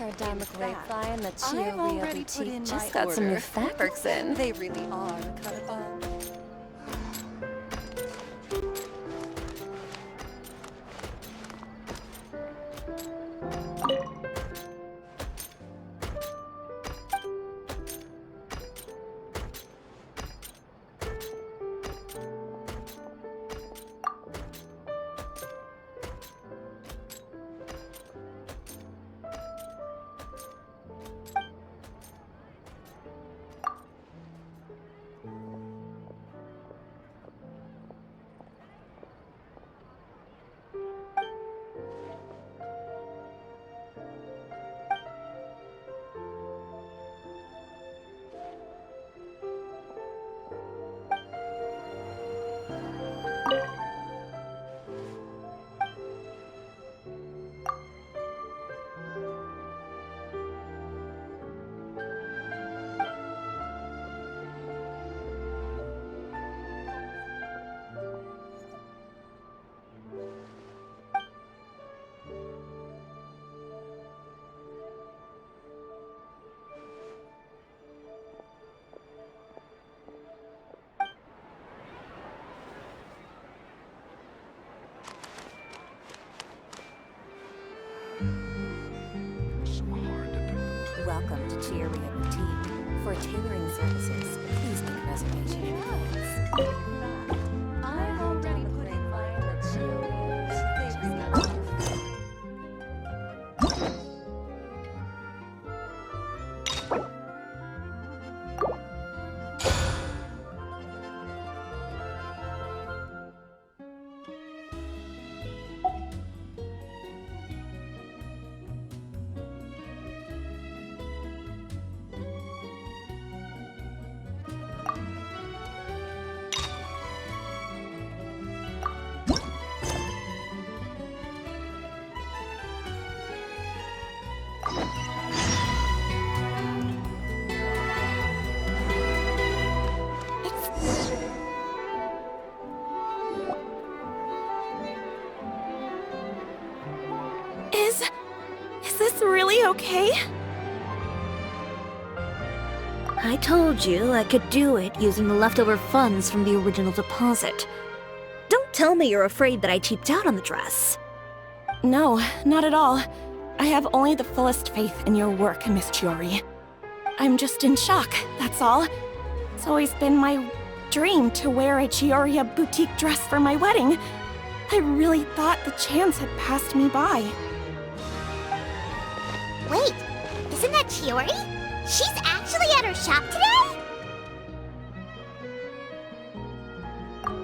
heard down the grapevine that I've Chiori already put boutique in just my got some new order. fabrics in. They really are a cut above. Welcome to Chiori Boutique. For tailoring services, please make a reservation in advance. I've already put in my order. They really are. Is this really okay? I told you I could do it using the leftover funds from the original deposit. Don't tell me you're afraid that I cheaped out on the dress. No, not at all. I have only the fullest faith in your work, Miss Chiori. I'm just in shock, that's all. It's always been my dream to wear a Chiori boutique dress for my wedding. I really thought the chance had passed me by. Wait, isn't that Chiori? She's actually at her shop today?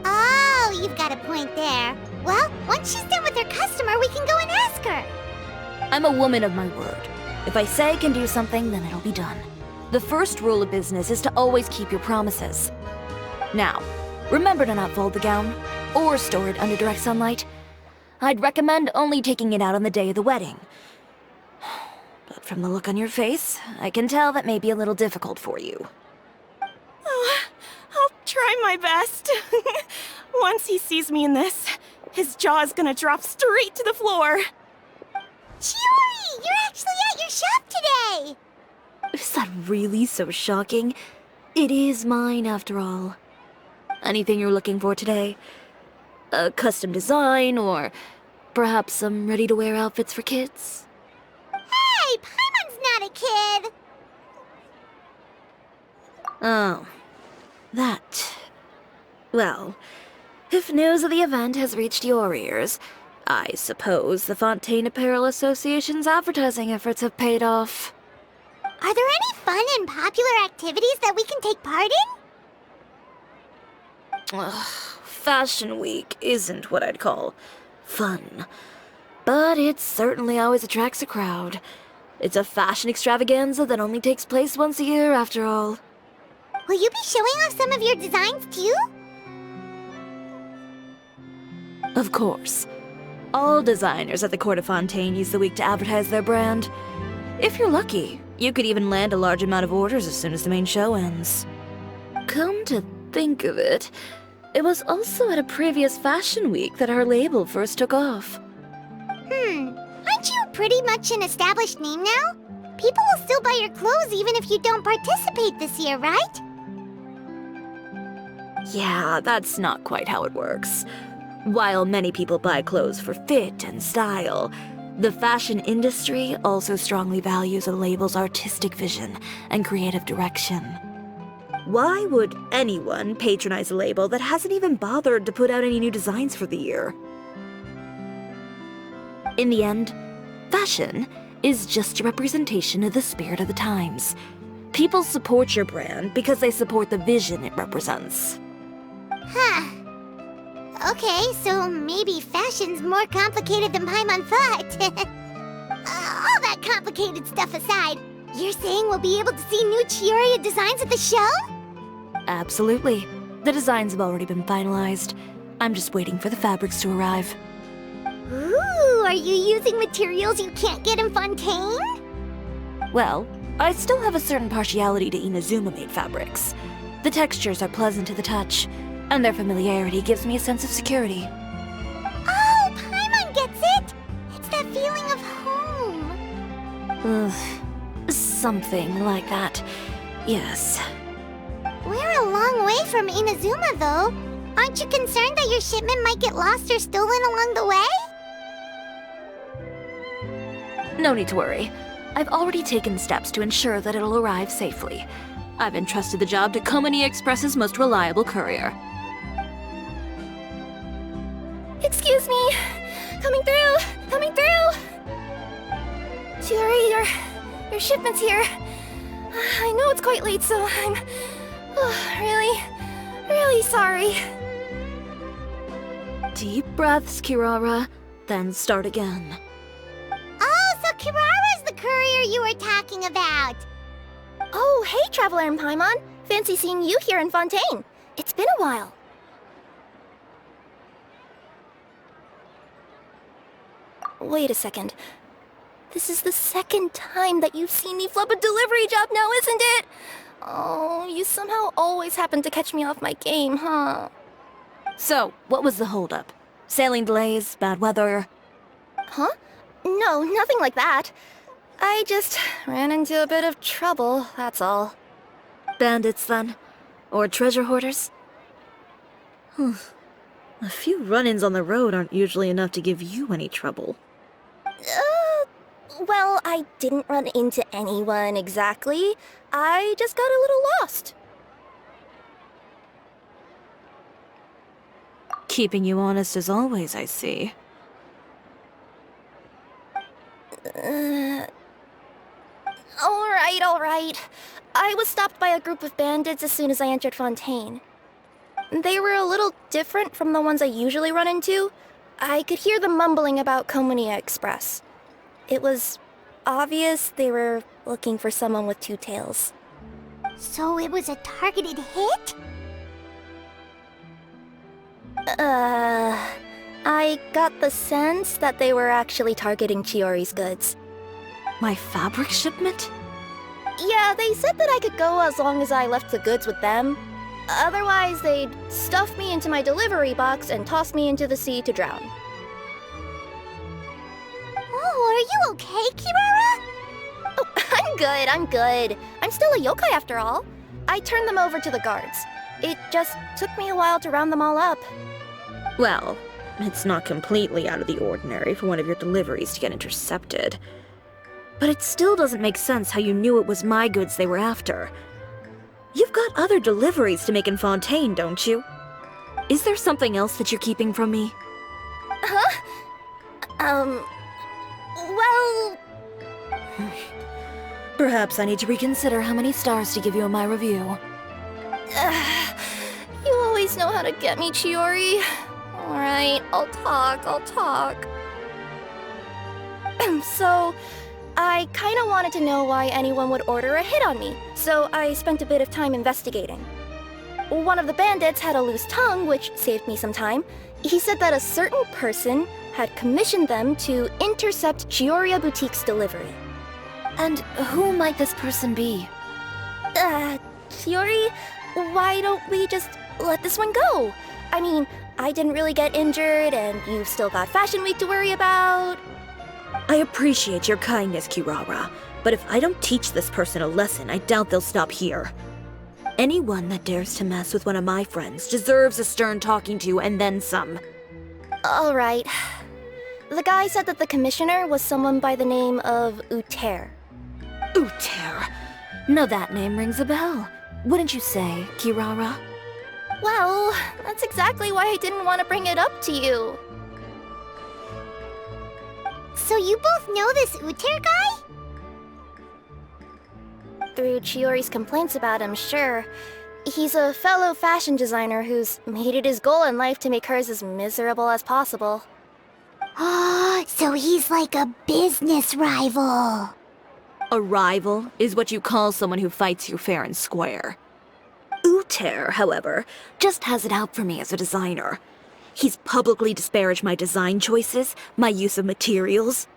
Oh, you've got a point there. Well, once she's done with her customer, we can go and ask her. I'm a woman of my word. If I say I can do something, then it'll be done. The first rule of business is to always keep your promises. Now, remember to not fold the gown, or store it under direct sunlight. I'd recommend only taking it out on the day of the wedding. But from the look on your face, I can tell that may be a little difficult for you. Oh, I'll try my best. Once he sees me in this, his jaw is gonna drop straight to the floor. Chiori, you're actually at your shop today! Is that really so shocking? It is mine, after all. Anything you're looking for today? A custom design, or perhaps some ready-to-wear outfits for kids? Hey, Paimon's not a kid! Oh, that. Well, if news of the event has reached your ears, I suppose the Fontaine Apparel Association's advertising efforts have paid off. Are there any fun and popular activities that we can take part in? Ugh, Fashion Week isn't what I'd call fun. But it certainly always attracts a crowd. It's a fashion extravaganza that only takes place once a year, after all. Will you be showing off some of your designs, too? Of course. All designers at the Court of Fontaine use the week to advertise their brand. If you're lucky, you could even land a large amount of orders as soon as the main show ends. Come to think of it, it was also at a previous Fashion Week that our label first took off. Aren't you pretty much an established name now? People will still buy your clothes even if you don't participate this year, right? Yeah, that's not quite how it works. While many people buy clothes for fit and style, the fashion industry also strongly values a label's artistic vision and creative direction. Why would anyone patronize a label that hasn't even bothered to put out any new designs for the year? In the end, fashion is just a representation of the spirit of the times. People support your brand because they support the vision it represents. Huh. Okay, so maybe fashion's more complicated than Paimon thought. All that complicated stuff aside, you're saying we'll be able to see new Chiori designs at the show? Absolutely. The designs have already been finalized. I'm just waiting for the fabrics to arrive. Ooh, are you using materials you can't get in Fontaine? Well, I still have a certain partiality to Inazuma-made fabrics. The textures are pleasant to the touch, and their familiarity gives me a sense of security. Oh, Paimon gets it! It's that feeling of home. Something like that. Yes. We're a long way from Inazuma, though. Aren't you concerned that your shipment might get lost or stolen along the way? No need to worry. I've already taken steps to ensure that it'll arrive safely. I've entrusted the job to Komani Express's most reliable courier. Excuse me! Coming through! Coming through! Chiori, your shipment's here. I know it's quite late, so I'm really sorry. Deep breaths, Kirara, then start again. Oh, so Kirara's the courier you were talking about. Oh, hey, Traveler and Paimon. Fancy seeing you here in Fontaine. It's been a while. Wait a second. This is the second time that you've seen me flub a delivery job now, isn't it? Oh, you somehow always happen to catch me off my game, huh? So, what was the holdup? Sailing delays, bad weather? Huh? No, nothing like that. I just ran into a bit of trouble, that's all. Bandits, then? Or treasure hoarders? A few run-ins on the road aren't usually enough to give you any trouble. Well, I didn't run into anyone exactly. I just got a little lost. Keeping you honest as always, I see. All right. I was stopped by a group of bandits as soon as I entered Fontaine. They were a little different from the ones I usually run into. I could hear them mumbling about Komania Express. It was obvious they were looking for someone with two tails. So it was a targeted hit? I got the sense that they were actually targeting Chiori's goods. My fabric shipment? Yeah, they said that I could go as long as I left the goods with them. Otherwise, they'd stuff me into my delivery box and toss me into the sea to drown. Oh, are you okay, Kirara? Oh, I'm good. I'm still a yokai after all. I turned them over to the guards. It just took me a while to round them all up. Well, it's not completely out of the ordinary for one of your deliveries to get intercepted. But it still doesn't make sense how you knew it was my goods they were after. You've got other deliveries to make in Fontaine, don't you? Is there something else that you're keeping from me? Huh? Well... Perhaps I need to reconsider how many stars to give you in my review. You always know how to get me, Chiori. Alright, I'll talk. So, I kinda wanted to know why anyone would order a hit on me, so I spent a bit of time investigating. One of the bandits had a loose tongue, which saved me some time. He said that a certain person had commissioned them to intercept Chioria Boutique's delivery. And who might this person be? Chiori, why don't we just let this one go? I mean, I didn't really get injured, and you've still got Fashion Week to worry about. I appreciate your kindness, Kirara, But if I don't teach this person a lesson, I doubt they'll stop here. Anyone that dares to mess with one of my friends deserves a stern talking to and then some. All right. The guy said that the commissioner was someone by the name of Uter. Uter. Now that name rings a bell. Wouldn't you say, Kirara? Well, that's exactly why I didn't want to bring it up to you. So you both know this Uter guy? Through Chiori's complaints about him, sure. He's a fellow fashion designer who's made it his goal in life to make hers as miserable as possible. Oh, so he's like a business rival. A rival is what you call someone who fights you fair and square. Uter, however, just has it out for me as a designer. He's publicly disparaged my design choices, my use of materials.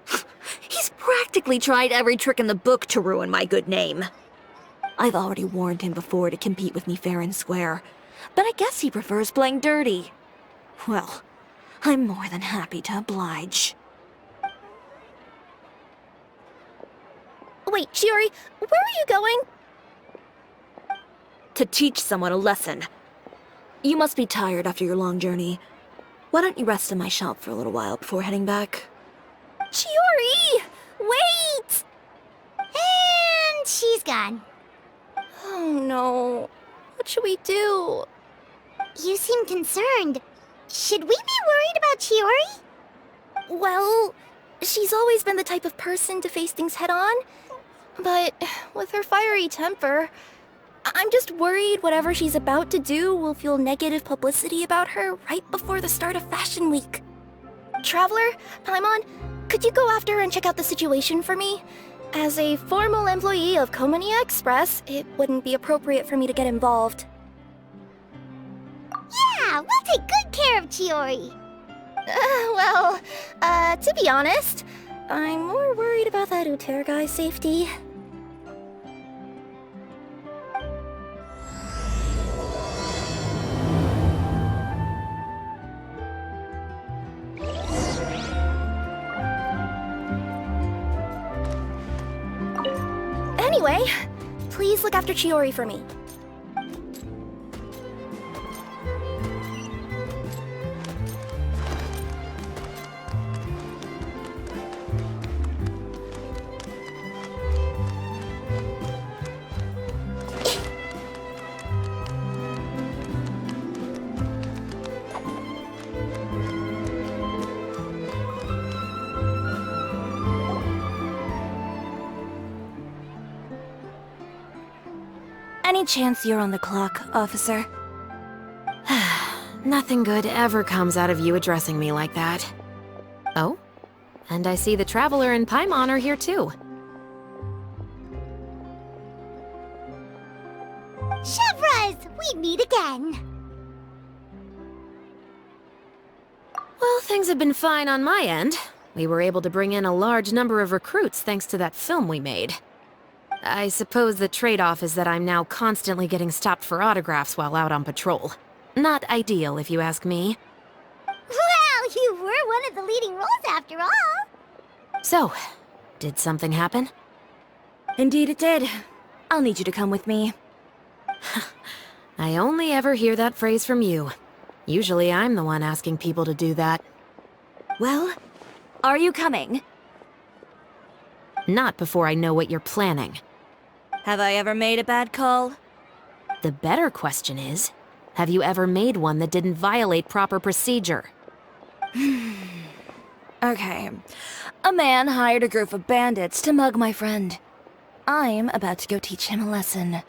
He's practically tried every trick in the book to ruin my good name. I've already warned him before to compete with me fair and square, but I guess he prefers playing dirty. Well, I'm more than happy to oblige. Wait, Chiori, where are you going? To teach someone a lesson. You must be tired after your long journey. Why don't you rest in my shop for a little while before heading back? Chiori! Wait! And she's gone. Oh no. What should we do? You seem concerned. Should we be worried about Chiori? Well, she's always been the type of person to face things head on. But with her fiery temper, I'm just worried whatever she's about to do will feel negative publicity about her right before the start of Fashion Week. Traveler, Paimon, could you go after her and check out the situation for me? As a formal employee of Komania Express, it wouldn't be appropriate for me to get involved. Yeah, we'll take good care of Chiori. To be honest, I'm more worried about that Uter guy's safety. Anyway, please look after Chiori for me. Any chance you're on the clock, officer? Nothing good ever comes out of you addressing me like that. Oh? And I see the Traveler and Paimon are here too. Chevras, we meet again. Well, things have been fine on my end. We were able to bring in a large number of recruits thanks to that film we made. I suppose the trade-off is that I'm now constantly getting stopped for autographs while out on patrol. Not ideal, if you ask me. Well, you were one of the leading roles after all. So, did something happen? Indeed it did. I'll need you to come with me. I only ever hear that phrase from you. Usually I'm the one asking people to do that. Well, are you coming? Not before I know what you're planning. Have I ever made a bad call? The better question is, have you ever made one that didn't violate proper procedure? Okay. A man hired a group of bandits to mug my friend. I'm about to go teach him a lesson.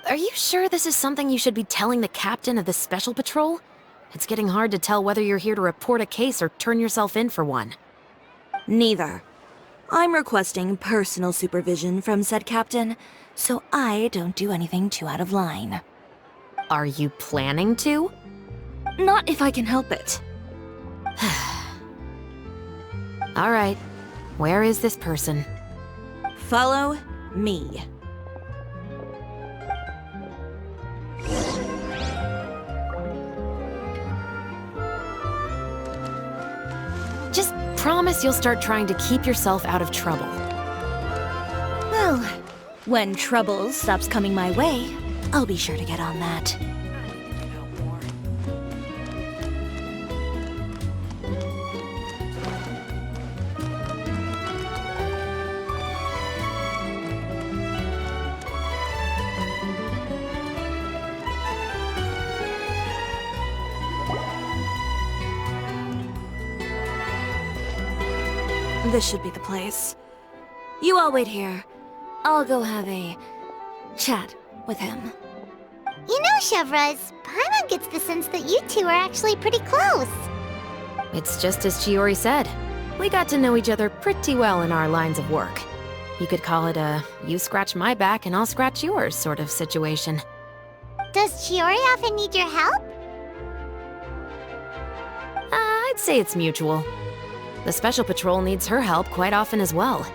Are you sure this is something you should be telling the captain of the special patrol? It's getting hard to tell whether you're here to report a case or turn yourself in for one. Neither. I'm requesting personal supervision from said captain, so I don't do anything too out of line. Are you planning to? Not if I can help it. All right. Where is this person? Follow me. Just promise you'll start trying to keep yourself out of trouble. When trouble stops coming my way, I'll be sure to get on that. This should be the place. You all wait here. I'll go have a chat with him. You know, Chevraz, Paimon gets the sense that you two are actually pretty close. It's just as Chiori said. We got to know each other pretty well in our lines of work. You could call it a you scratch my back and I'll scratch yours sort of situation. Does Chiori often need your help? I'd say it's mutual. The Special Patrol needs her help quite often as well.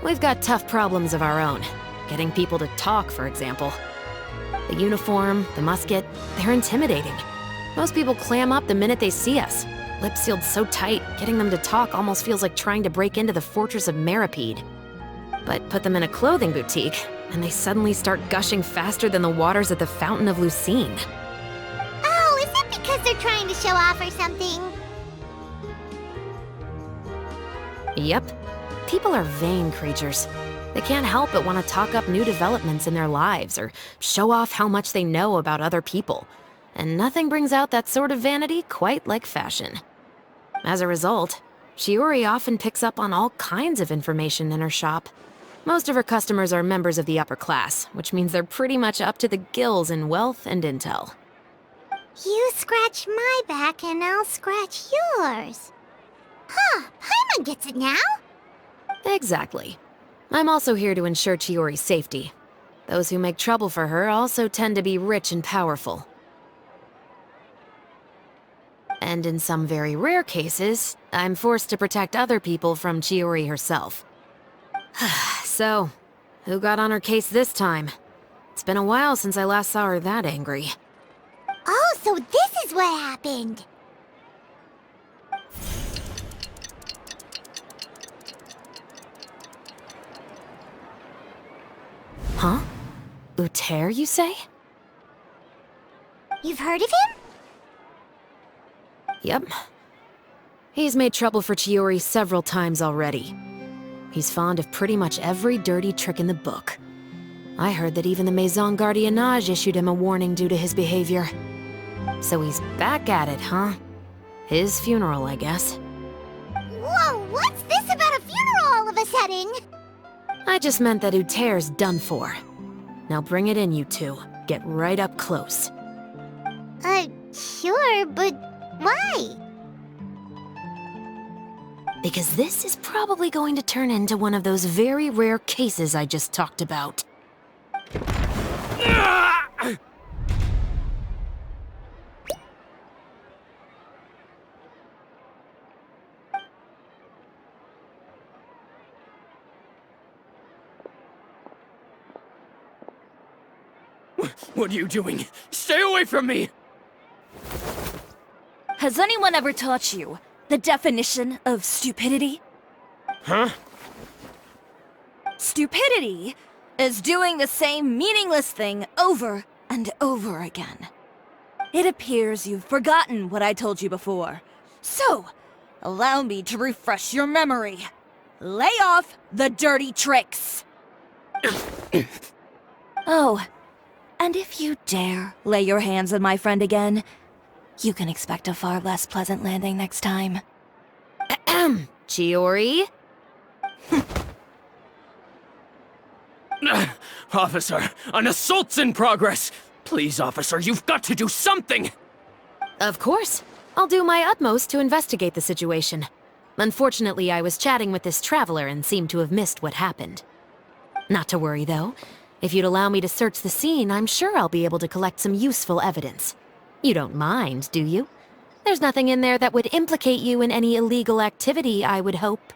We've got tough problems of our own. Getting people to talk, for example. The uniform, the musket, they're intimidating. Most people clam up the minute they see us. Lips sealed so tight, getting them to talk almost feels like trying to break into the fortress of Meripede. But put them in a clothing boutique, and they suddenly start gushing faster than the waters at the Fountain of Lucine. Oh, is it because they're trying to show off or something? Yep. People are vain creatures. They can't help but want to talk up new developments in their lives or show off how much they know about other people. And nothing brings out that sort of vanity quite like fashion. As a result, Chiori often picks up on all kinds of information in her shop. Most of her customers are members of the upper class, which means they're pretty much up to the gills in wealth and intel. You scratch my back and I'll scratch yours. Huh, Paimon gets it now? Exactly. I'm also here to ensure Chiori's safety. Those who make trouble for her also tend to be rich and powerful. And in some very rare cases, I'm forced to protect other people from Chiori herself. So, who got on her case this time? It's been a while since I last saw her that angry. Oh, so this is what happened. Huh? Uter, you say? You've heard of him? Yep. He's made trouble for Chiori several times already. He's fond of pretty much every dirty trick in the book. I heard that even the Maison Gardiennage issued him a warning due to his behavior. So he's back at it, huh? His funeral, I guess. Whoa, what's this about a funeral all of a sudden? I just meant that Uter's done for. Now bring it in, you two. Get right up close. Sure, but why? Because this is probably going to turn into one of those very rare cases I just talked about. What are you doing? Stay away from me! Has anyone ever taught you the definition of stupidity? Huh? Stupidity is doing the same meaningless thing over and over again. It appears you've forgotten what I told you before. So, allow me to refresh your memory. Lay off the dirty tricks! Oh, and if you dare lay your hands on my friend again, you can expect a far less pleasant landing next time. Ahem. Chiori? Officer, an assault's in progress! Please, officer, you've got to do something! Of course. I'll do my utmost to investigate the situation. Unfortunately, I was chatting with this traveler and seemed to have missed what happened. Not to worry, though. If you'd allow me to search the scene, I'm sure I'll be able to collect some useful evidence. You don't mind, do you? There's nothing in there that would implicate you in any illegal activity, I would hope.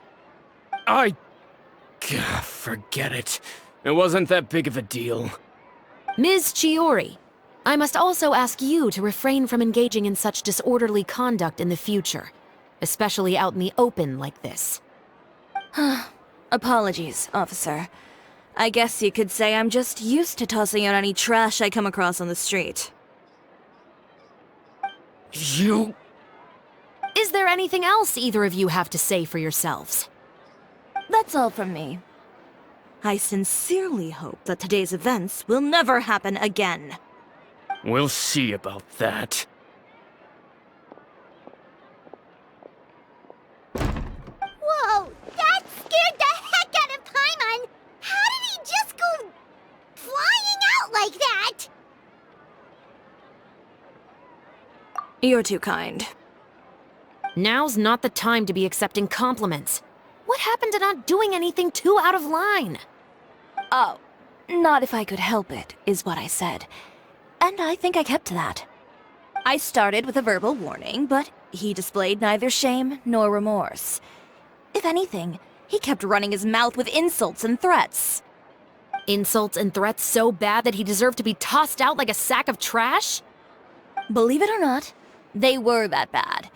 Forget it. It wasn't that big of a deal. Ms. Chiori, I must also ask you to refrain from engaging in such disorderly conduct in the future, especially out in the open like this. Apologies, officer. I guess you could say I'm just used to tossing out any trash I come across on the street. You... Is there anything else either of you have to say for yourselves? That's all from me. I sincerely hope that today's events will never happen again. We'll see about that. Whoa, that scared the heck out of Paimon! How did he just go flying out like that? You're too kind. Now's not the time to be accepting compliments. What happened to not doing anything too out of line? Oh, not if I could help it, is what I said. And I think I kept to that. I started with a verbal warning, but he displayed neither shame nor remorse. If anything, he kept running his mouth with insults and threats. Insults and threats so bad that he deserved to be tossed out like a sack of trash? Believe it or not, they were that bad.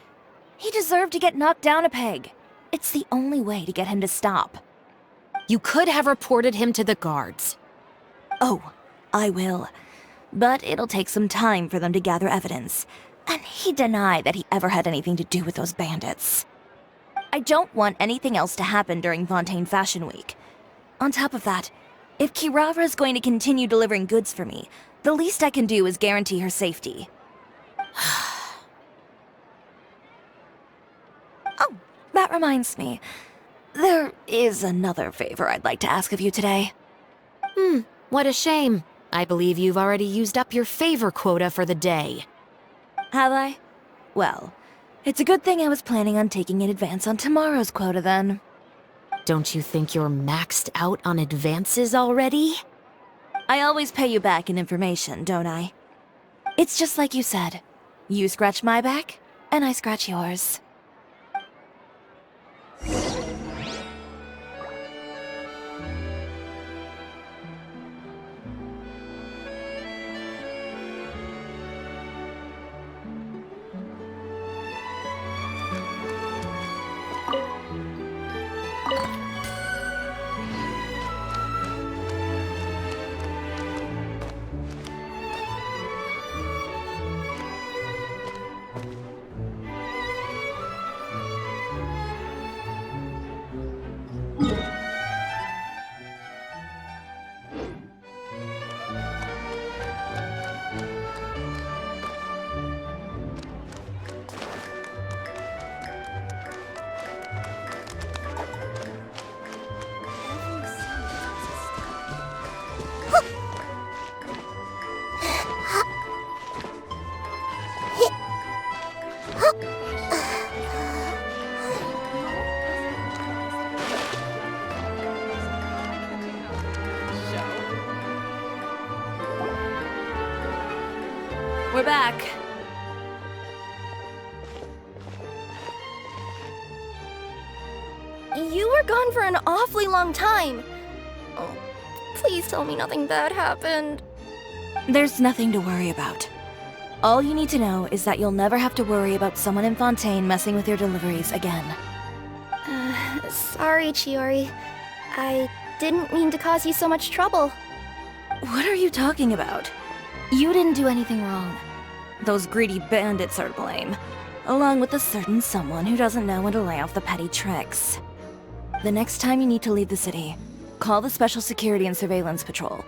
He deserved to get knocked down a peg. It's the only way to get him to stop. You could have reported him to the guards. Oh, I will. But it'll take some time for them to gather evidence. And he denied that he ever had anything to do with those bandits. I don't want anything else to happen during Fontaine Fashion Week. On top of that, if Kirara is going to continue delivering goods for me, the least I can do is guarantee her safety. Oh, that reminds me. There is another favor I'd like to ask of you today. What a shame. I believe you've already used up your favor quota for the day. Have I? Well, it's a good thing I was planning on taking an advance on tomorrow's quota then. Don't you think you're maxed out on advances already? I always pay you back in information, don't I? It's just like you said. You scratch my back, and I scratch yours. We're back. You were gone for an awfully long time. Oh, please tell me nothing bad happened. There's nothing to worry about. All you need to know is that you'll never have to worry about someone in Fontaine messing with your deliveries again. Sorry, Chiori. I didn't mean to cause you so much trouble. What are you talking about? You didn't do anything wrong. Those greedy bandits are to blame, along with a certain someone who doesn't know when to lay off the petty tricks. The next time you need to leave the city, call the Special Security and Surveillance Patrol.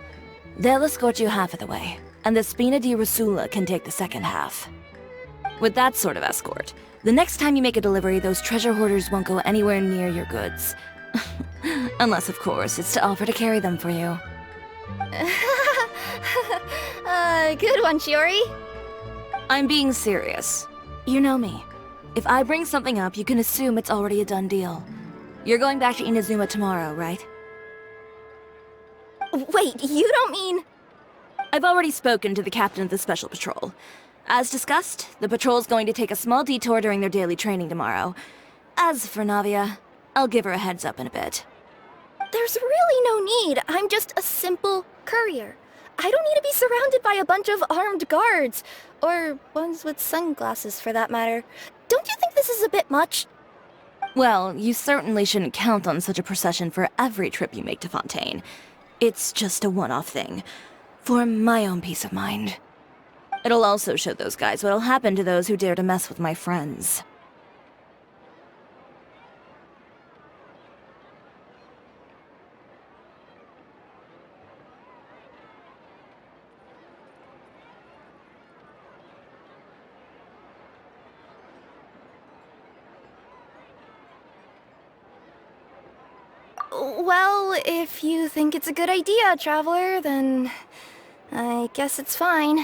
They'll escort you half of the way, and the Spina di Rosula can take the second half. With that sort of escort, the next time you make a delivery, those treasure hoarders won't go anywhere near your goods. Unless, of course, it's to offer to carry them for you. Good one, Chiori. I'm being serious. You know me. If I bring something up, you can assume it's already a done deal. You're going back to Inazuma tomorrow, right? Wait, you don't mean... I've already spoken to the captain of the Special Patrol. As discussed, the patrol's going to take a small detour during their daily training tomorrow. As for Navia, I'll give her a heads up in a bit. There's really no need. I'm just a simple courier. I don't need to be surrounded by a bunch of armed guards. Or ones with sunglasses, for that matter. Don't you think this is a bit much? Well, you certainly shouldn't count on such a procession for every trip you make to Fontaine. It's just a one-off thing, for my own peace of mind. It'll also show those guys what'll happen to those who dare to mess with my friends. Well, if you think it's a good idea, Traveler, then I guess it's fine.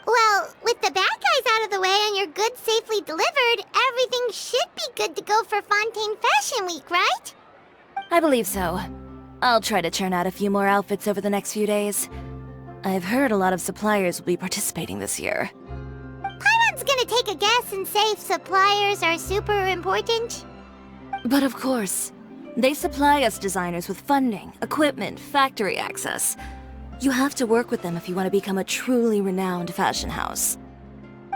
Well, with the bad guys out of the way and your goods safely delivered, everything should be good to go for Fontaine Fashion Week, right? I believe so. I'll try to churn out a few more outfits over the next few days. I've heard a lot of suppliers will be participating this year. Paimon's gonna take a guess and say if suppliers are super important. But of course, they supply us designers with funding, equipment, factory access. You have to work with them if you want to become a truly renowned fashion house.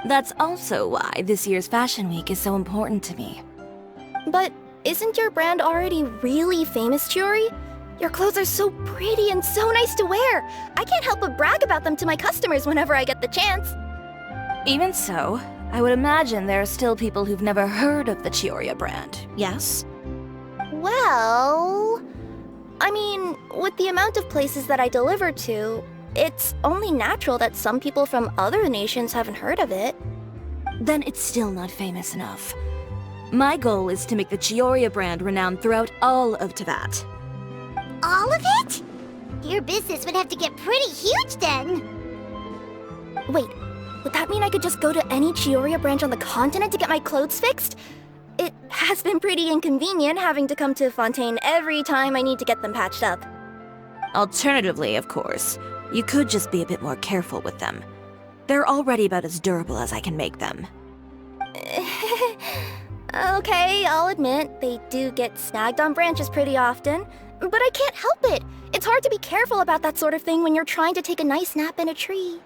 That's also why this year's Fashion Week is so important to me. But isn't your brand already really famous, Chiori? Your clothes are so pretty and so nice to wear. I can't help but brag about them to my customers whenever I get the chance. Even so, I would imagine there are still people who've never heard of the Chiori brand, yes? Well, I mean, with the amount of places that I deliver to, it's only natural that some people from other nations haven't heard of it. Then it's still not famous enough. My goal is to make the Chiori brand renowned throughout all of Teyvat. All of it? Your business would have to get pretty huge then. Wait, would that mean I could just go to any Chiori branch on the continent to get my clothes fixed? It has been pretty inconvenient having to come to Fontaine every time I need to get them patched up. Alternatively, of course, you could just be a bit more careful with them. They're already about as durable as I can make them. Okay, I'll admit, they do get snagged on branches pretty often, but I can't help it. It's hard to be careful about that sort of thing when you're trying to take a nice nap in a tree.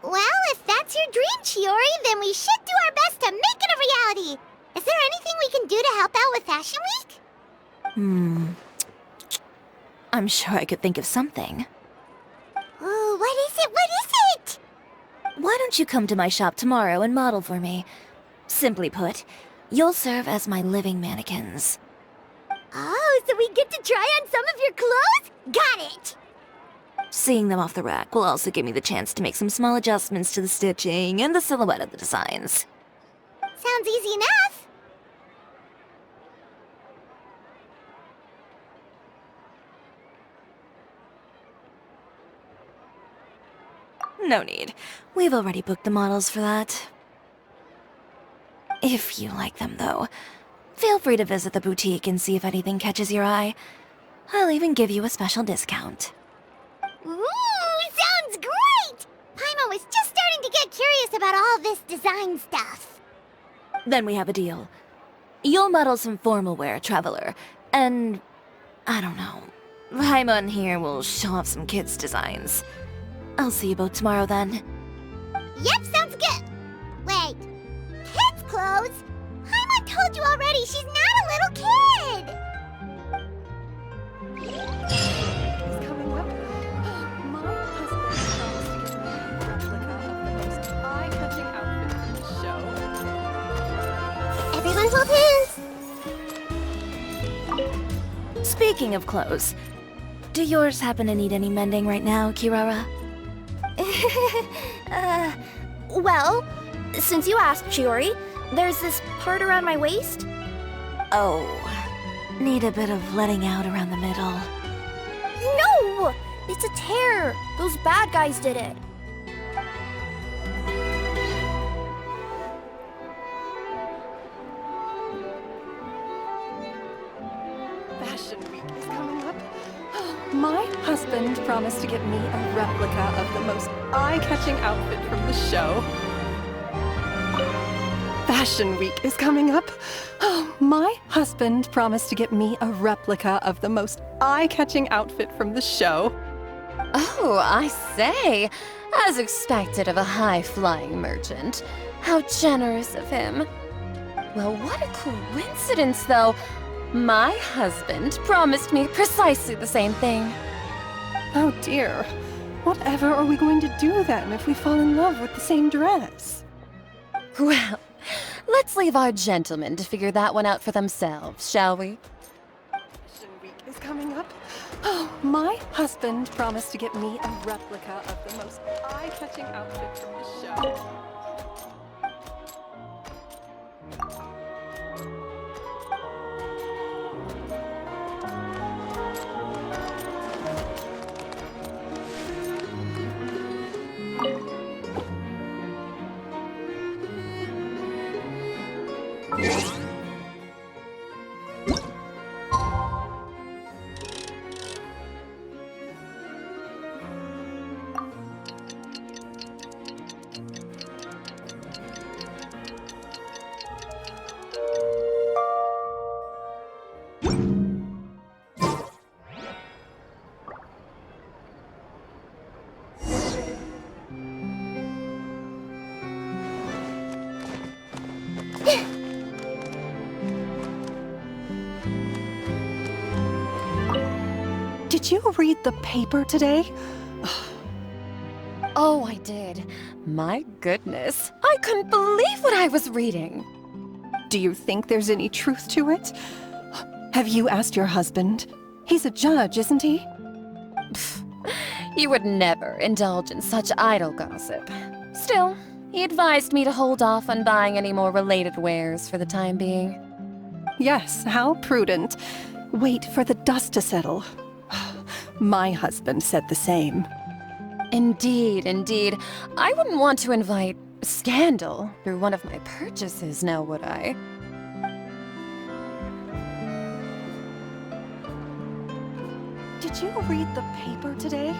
Well, if that's your dream, Chiori, then we should do our best to make it a reality. Is there anything we can do to help out with Fashion Week? I'm sure I could think of something. Ooh, what is it? What is it? Why don't you come to my shop tomorrow and model for me? Simply put, you'll serve as my living mannequins. Oh, so we get to try on some of your clothes? Got it! Seeing them off the rack will also give me the chance to make some small adjustments to the stitching and the silhouette of the designs. Sounds easy enough. No need. We've already booked the models for that. If you like them, though, feel free to visit the boutique and see if anything catches your eye. I'll even give you a special discount. Ooh, sounds great! Paimon was just starting to get curious about all this design stuff. Then we have a deal. You'll model some formal wear, Traveler, and I don't know. Paimon here will show off some kids' designs. I'll see you both tomorrow then. Yep, sounds good. Wait, kids' clothes? Paimon told you already she's not a little kid. Is coming up. My husband promised to get me a replica of the most eye-catching outfit in the show. Everyone hold hands. Speaking of clothes, do yours happen to need any mending right now, Kirara? Well, since you asked, Chiori, there's this part around my waist. Oh, need a bit of letting out around the middle. No! It's a tear! Those bad guys did it. Fashion Week is coming up. My husband promised to get me a replica of the most eye-catching outfit from the show. Fashion Week is coming up. My husband promised to get me a replica of the most eye-catching outfit from the show. Oh, I say. As expected of a high-flying merchant. How generous of him. Well, what a coincidence, though. My husband promised me precisely the same thing. Oh dear. Whatever are we going to do then if we fall in love with the same dress? Well, let's leave our gentlemen to figure that one out for themselves, shall we? Fashion week is coming up. Oh, my husband promised to get me a replica of the most eye-catching outfit from the show. Did you read the paper today? Oh, I did. My goodness. I couldn't believe what I was reading. Do you think there's any truth to it? Have you asked your husband? He's a judge, isn't he? You would never indulge in such idle gossip. Still, he advised me to hold off on buying any more related wares for the time being. Yes, how prudent. Wait for the dust to settle. My husband said the same. Indeed, indeed. I wouldn't want to invite scandal through one of my purchases, now would I? Did you read the paper today?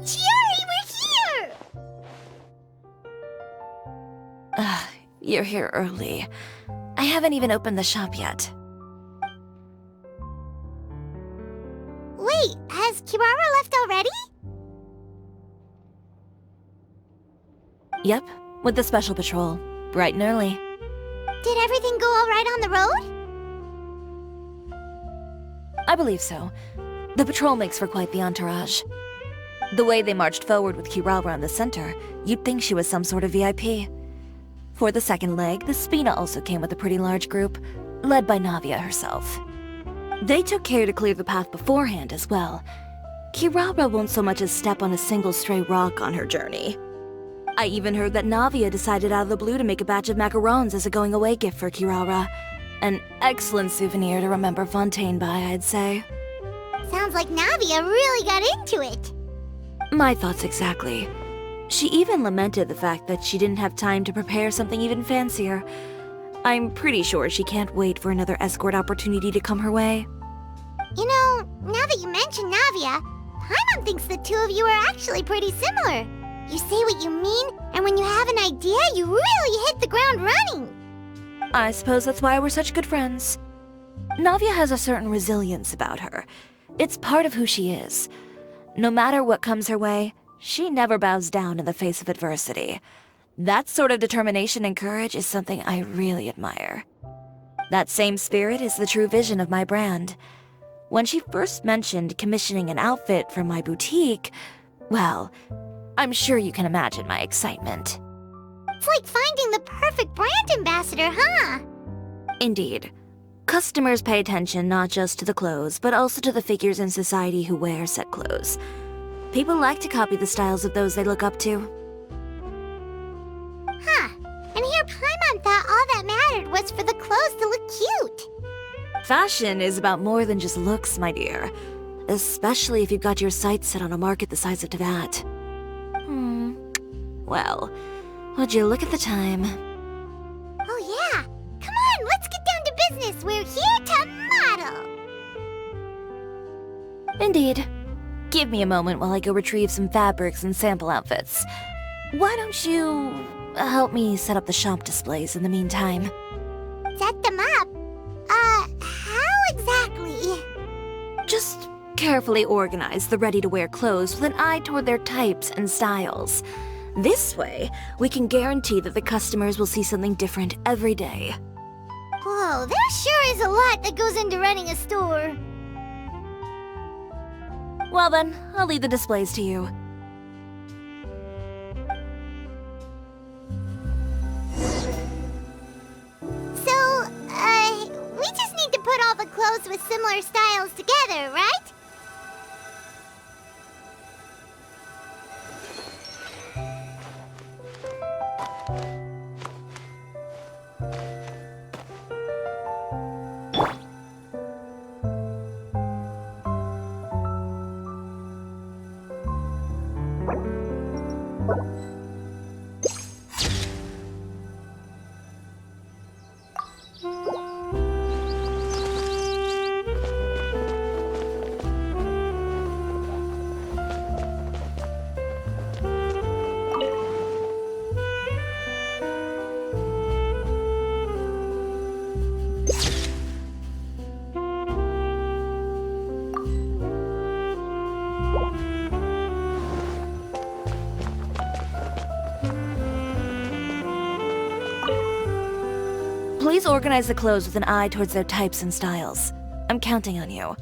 Chiori, we're here! You're here early. I haven't even opened the shop yet. Wait, has Kirara left already? Yep, with the special patrol. Bright and early. Did everything go all right on the road? I believe so. The patrol makes for quite the entourage. The way they marched forward with Kirara in the center, you'd think she was some sort of VIP. For the second leg, the Spina also came with a pretty large group, led by Navia herself. They took care to clear the path beforehand as well. Kirara won't so much as step on a single stray rock on her journey. I even heard that Navia decided out of the blue to make a batch of macarons as a going-away gift for Kirara. An excellent souvenir to remember Fontaine by, I'd say. Sounds like Navia really got into it. My thoughts exactly. She even lamented the fact that she didn't have time to prepare something even fancier. I'm pretty sure she can't wait for another escort opportunity to come her way. You know, now that you mention Navia, Paimon thinks the two of you are actually pretty similar. You say what you mean, and when you have an idea, you really hit the ground running. I suppose that's why we're such good friends. Navia has a certain resilience about her. It's part of who she is. No matter what comes her way, she never bows down in the face of adversity. That sort of determination and courage is something I really admire. That same spirit is the true vision of my brand. When she first mentioned commissioning an outfit for my boutique, well, I'm sure you can imagine my excitement. It's like finding the perfect brand ambassador, huh? Indeed. Customers pay attention not just to the clothes, but also to the figures in society who wear said clothes. People like to copy the styles of those they look up to. Huh. And here Paimon thought all that mattered was for the clothes to look cute. Fashion is about more than just looks, my dear. Especially if you've got your sights set on a market the size of Teyvat. Well, would you look at the time? Oh yeah. Come on, let's get down to business. We're here to model. Indeed. Give me a moment while I go retrieve some fabrics and sample outfits. Why don't you help me set up the shop displays in the meantime? Set them up? How exactly? Just carefully organize the ready-to-wear clothes with an eye toward their types and styles. This way, we can guarantee that the customers will see something different every day. Whoa, there sure is a lot that goes into running a store. Well then, I'll leave the displays to you. So, we just need to put all the clothes with similar styles together, right? Please organize the clothes with an eye towards their types and styles. I'm counting on you.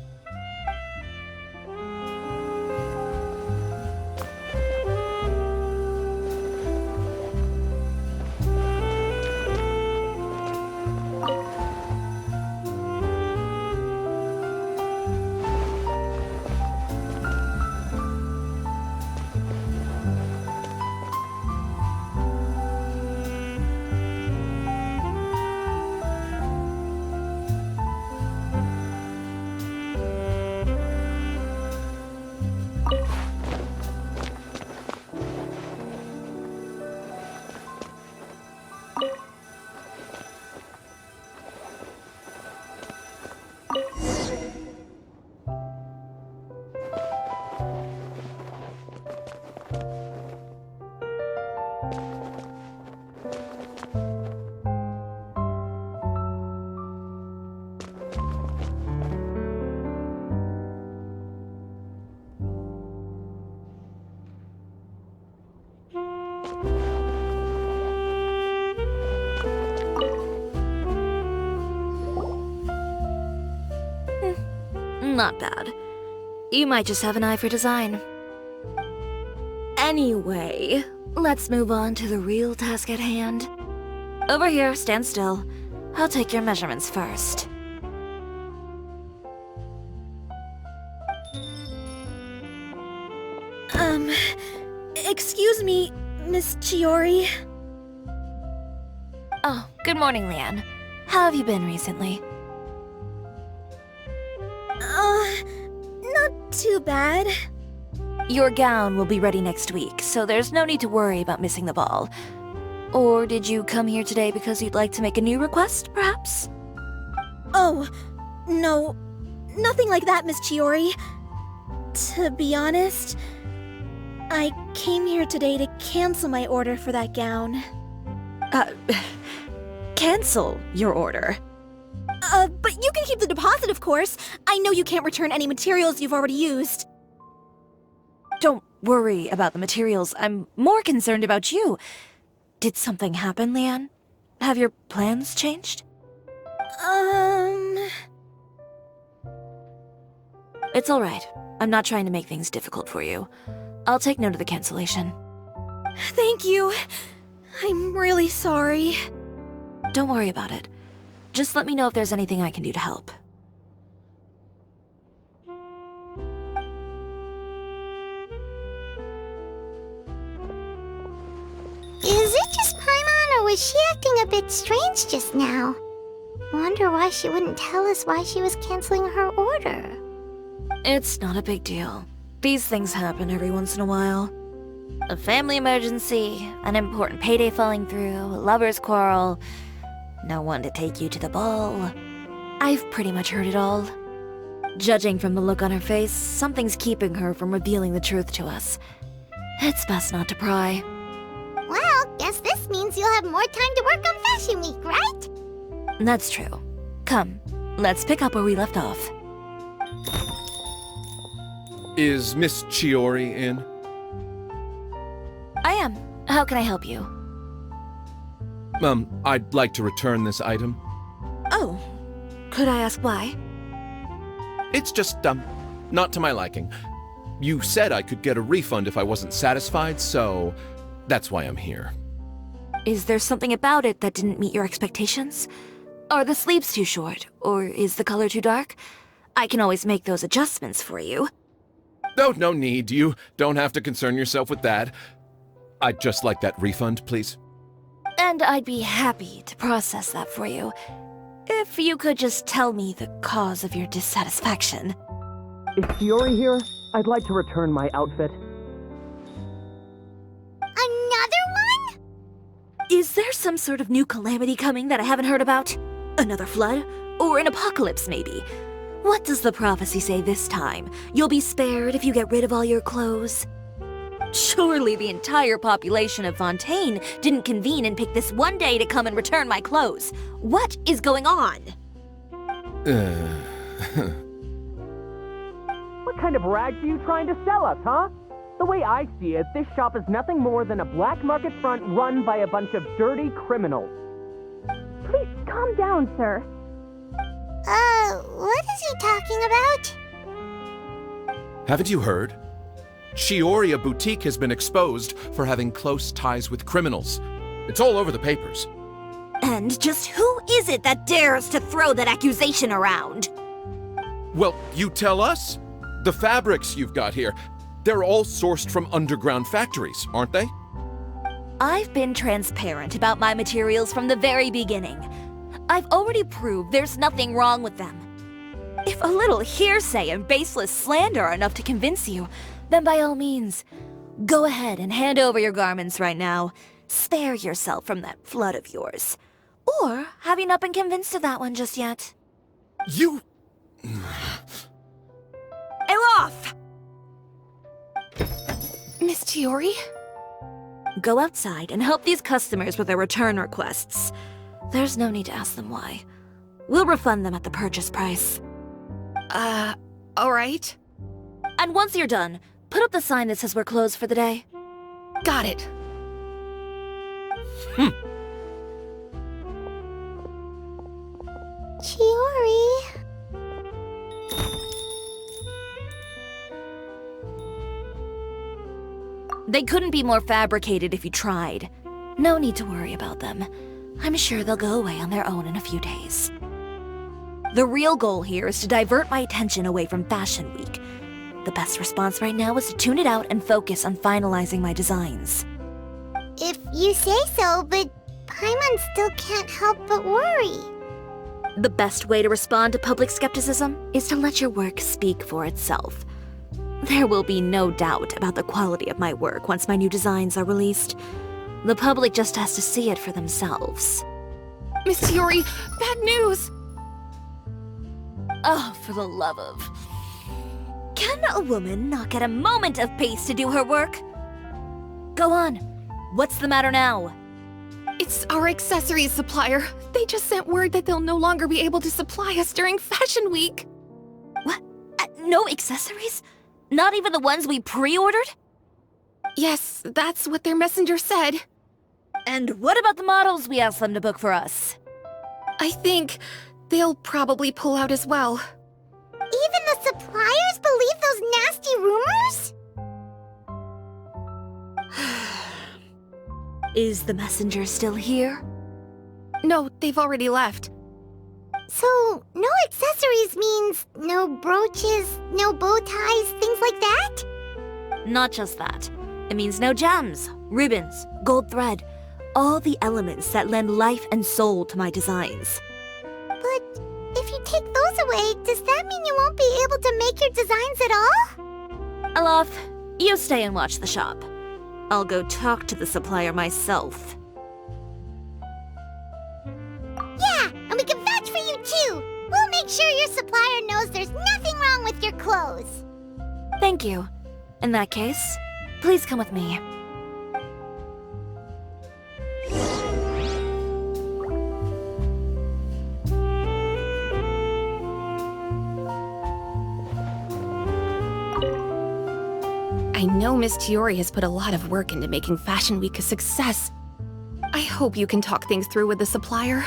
Not bad. You might just have an eye for design. Anyway, let's move on to the real task at hand. Over here, stand still. I'll take your measurements first. Excuse me, Miss Chiori. Oh, good morning, Leanne. How have you been recently? Not too bad. Your gown will be ready next week, so there's no need to worry about missing the ball. Or did you come here today because you'd like to make a new request, perhaps? Oh, no. Nothing like that, Miss Chiori. To be honest, I came here today to cancel my order for that gown. Cancel your order. But you can keep the deposit, of course. I know you can't return any materials you've already used. Don't worry about the materials. I'm more concerned about you. Did something happen, Leanne? Have your plans changed? It's alright. I'm not trying to make things difficult for you. I'll take note of the cancellation. Thank you. I'm really sorry. Don't worry about it. Just let me know if there's anything I can do to help. Is it just Paimon, or was she acting a bit strange just now? Wonder why she wouldn't tell us why she was canceling her order. It's not a big deal. These things happen every once in a while. A family emergency, an important payday falling through, a lover's quarrel, no one to take you to the ball. I've pretty much heard it all. Judging from the look on her face, something's keeping her from revealing the truth to us. It's best not to pry. Well, guess this means you'll have more time to work on Fashion Week, right? That's true. Come, let's pick up where we left off. Is Miss Chiori in? I am. How can I help you? I'd like to return this item. Oh, could I ask why? It's just, not to my liking. You said I could get a refund if I wasn't satisfied, so that's why I'm here. Is there something about it that didn't meet your expectations? Are the sleeves too short, or is the color too dark? I can always make those adjustments for you. No need. You don't have to concern yourself with that. I'd just like that refund, please. And I'd be happy to process that for you. If you could just tell me the cause of your dissatisfaction. Is Chiori here? I'd like to return my outfit. Another one? Is there some sort of new calamity coming that I haven't heard about? Another flood? Or an apocalypse, maybe? What does the prophecy say this time? You'll be spared if you get rid of all your clothes? Surely the entire population of Fontaine didn't convene and pick this one day to come and return my clothes. What is going on? What kind of rags are you trying to sell us, huh? The way I see it, this shop is nothing more than a black market front run by a bunch of dirty criminals. Please calm down, sir. What is he talking about? Haven't you heard? Chiori Boutique has been exposed for having close ties with criminals. It's all over the papers. And just who is it that dares to throw that accusation around? Well, you tell us. The fabrics you've got here, they're all sourced from underground factories, aren't they? I've been transparent about my materials from the very beginning. I've already proved there's nothing wrong with them. If a little hearsay and baseless slander are enough to convince you, then by all means, go ahead and hand over your garments right now. Spare yourself from that flood of yours. Or have you not been convinced of that one just yet? You... Elof! Miss Chiori? Go outside and help these customers with their return requests. There's no need to ask them why. We'll refund them at the purchase price. Alright. And once you're done, put up the sign that says we're closed for the day. Got it. Chiori. They couldn't be more fabricated if you tried. No need to worry about them. I'm sure they'll go away on their own in a few days. The real goal here is to divert my attention away from Fashion Week. The best response right now is to tune it out and focus on finalizing my designs. If you say so, but Paimon still can't help but worry. The best way to respond to public skepticism is to let your work speak for itself. There will be no doubt about the quality of my work once my new designs are released. The public just has to see it for themselves. Miss Chiori, bad news! Oh, for the love of... Can a woman not get a moment of peace to do her work? Go on. What's the matter now? It's our accessories supplier. They just sent word that they'll no longer be able to supply us during Fashion Week. What? No accessories? Not even the ones we pre-ordered? Yes, that's what their messenger said. And what about the models we asked them to book for us? I think they'll probably pull out as well. Even the suppliers believe those nasty rumors? Is the messenger still here? No, they've already left. So, no accessories means no brooches, no bow ties, things like that? Not just that. It means no gems, ribbons, gold thread, all the elements that lend life and soul to my designs. But if you take those away, does that mean you won't be able to make your designs at all? Alof, you stay and watch the shop. I'll go talk to the supplier myself. Yeah, and we can vouch for you too! We'll make sure your supplier knows there's nothing wrong with your clothes. Thank you. In that case, please come with me. I know Miss Chiori has put a lot of work into making Fashion Week a success. I hope you can talk things through with the supplier.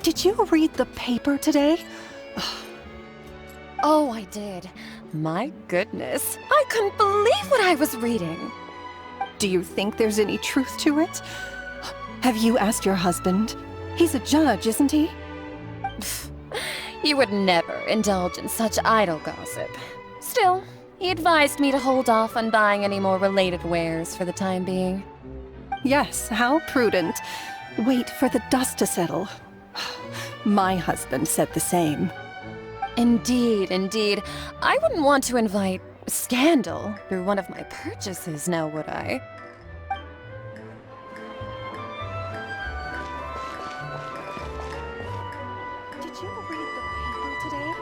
Did you read the paper today? Oh, I did. My goodness. I couldn't believe what I was reading. Do you think there's any truth to it? Have you asked your husband? He's a judge, isn't he? You would never indulge in such idle gossip. Still, he advised me to hold off on buying any more related wares for the time being. Yes, how prudent. Wait for the dust to settle. My husband said the same. Indeed, indeed. I wouldn't want to invite scandal through one of my purchases, now would I? Did you read the paper today?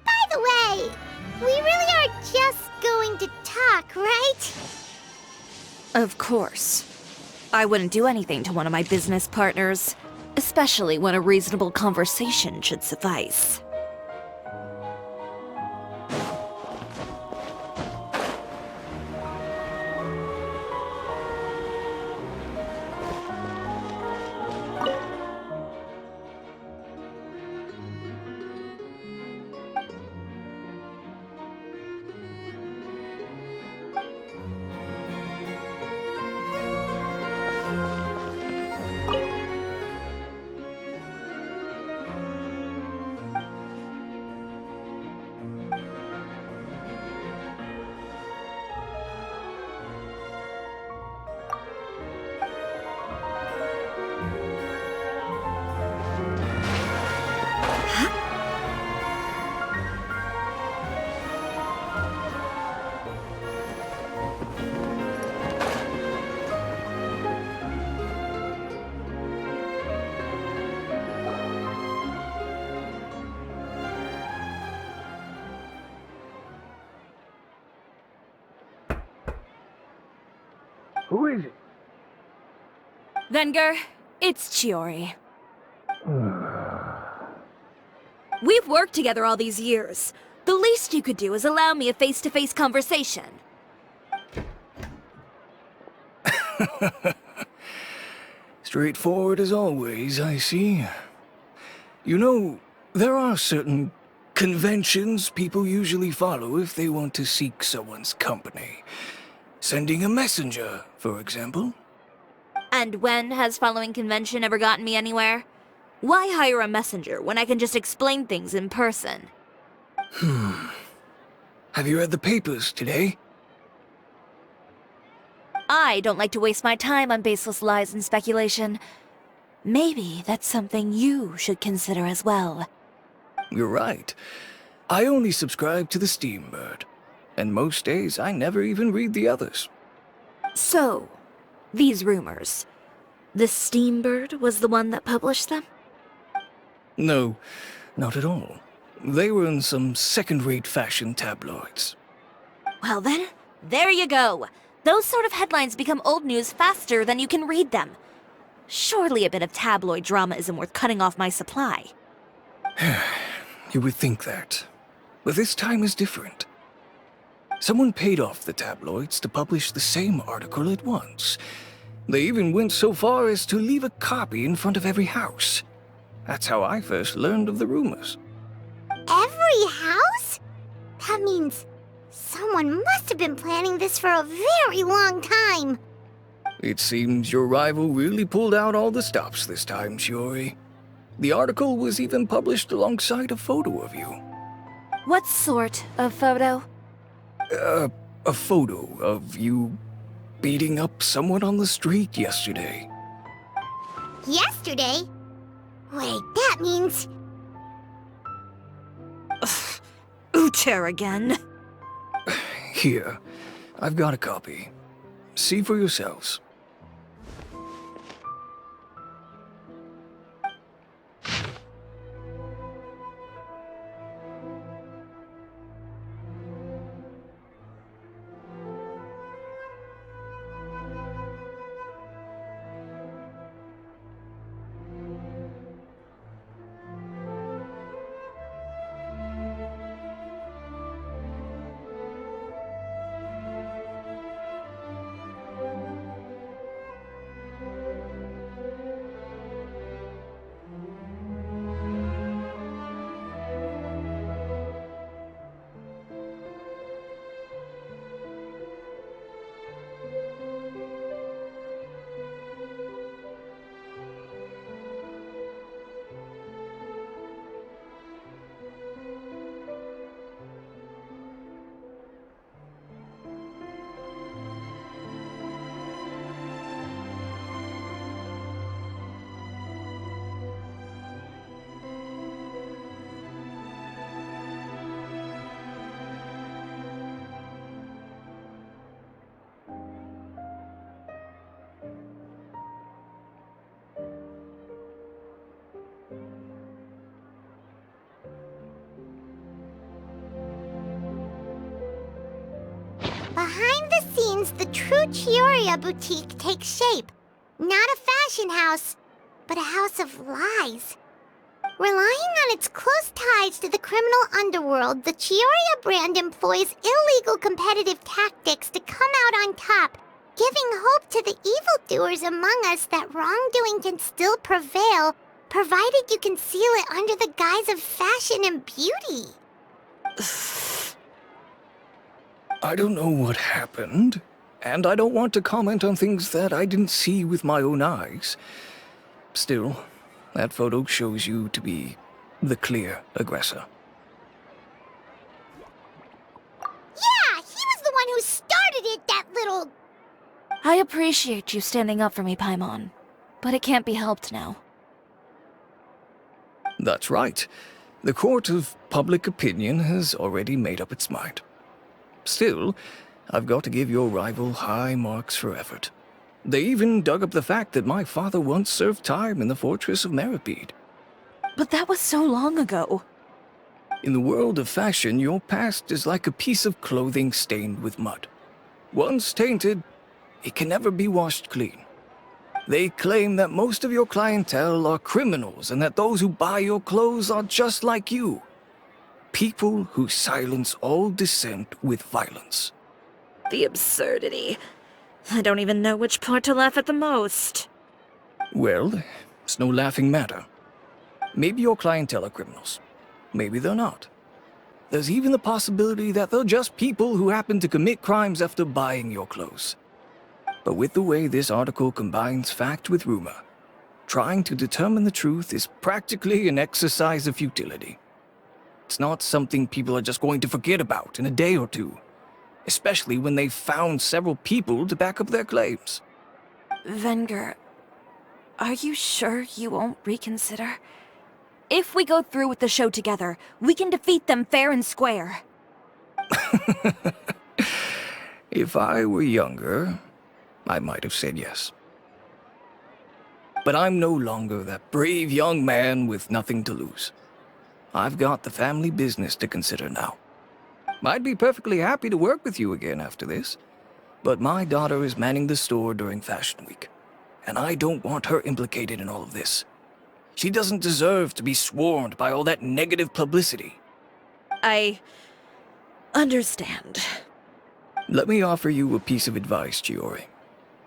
By the way, we really are just going to talk, right? Of course. I wouldn't do anything to one of my business partners, especially when a reasonable conversation should suffice. Who is it? Venger, it's Chiori. We've worked together all these years. The least you could do is allow me a face-to-face conversation. Straightforward as always, I see. You know, there are certain conventions people usually follow if they want to seek someone's company. Sending a messenger, for example. And when has following convention ever gotten me anywhere? Why hire a messenger when I can just explain things in person? Have you read the papers today? I don't like to waste my time on baseless lies and speculation. Maybe that's something you should consider as well. You're right. I only subscribe to the Steambird. And most days I never even read the others. So, these rumors. The Steambird was the one that published them? No, not at all. They were in some second-rate fashion tabloids. Well then, there you go. Those sort of headlines become old news faster than you can read them. Surely a bit of tabloid drama isn't worth cutting off my supply. You would think that. But this time is different. Someone paid off the tabloids to publish the same article at once. They even went so far as to leave a copy in front of every house. That's how I first learned of the rumors. Every house? That means someone must have been planning this for a very long time. It seems your rival really pulled out all the stops this time, Chiori. The article was even published alongside a photo of you. What sort of photo? A photo of you beating up someone on the street yesterday. Yesterday? Wait, that means... Ucher again. Here, I've got a copy. See for yourselves. Behind the scenes, the true Chiori boutique takes shape. Not a fashion house, but a house of lies. Relying on its close ties to the criminal underworld, the Chiori brand employs illegal competitive tactics to come out on top, giving hope to the evildoers among us that wrongdoing can still prevail, provided you conceal it under the guise of fashion and beauty. I don't know what happened, and I don't want to comment on things that I didn't see with my own eyes. Still, that photo shows you to be the clear aggressor. Yeah, he was the one who started it, that little... I appreciate you standing up for me, Paimon, but it can't be helped now. That's right. The court of public opinion has already made up its mind. Still, I've got to give your rival high marks for effort. They even dug up the fact that my father once served time in the fortress of Meripede. But that was so long ago. In the world of fashion, your past is like a piece of clothing stained with mud. Once tainted, it can never be washed clean. They claim that most of your clientele are criminals and that those who buy your clothes are just like you. People who silence all dissent with violence. The absurdity. I don't even know which part to laugh at the most. Well, it's no laughing matter. Maybe your clientele are criminals. Maybe they're not. There's even the possibility that they're just people who happen to commit crimes after buying your clothes. But with the way this article combines fact with rumor, trying to determine the truth is practically an exercise of futility. It's not something people are just going to forget about in a day or two, especially when they've found several people to back up their claims. Venger, are you sure you won't reconsider? If we go through with the show together, we can defeat them fair and square. If I were younger, I might have said yes. But I'm no longer that brave young man with nothing to lose. I've got the family business to consider now. I'd be perfectly happy to work with you again after this, but my daughter is manning the store during Fashion Week, and I don't want her implicated in all of this. She doesn't deserve to be swarmed by all that negative publicity. I understand. Let me offer you a piece of advice, Chiori.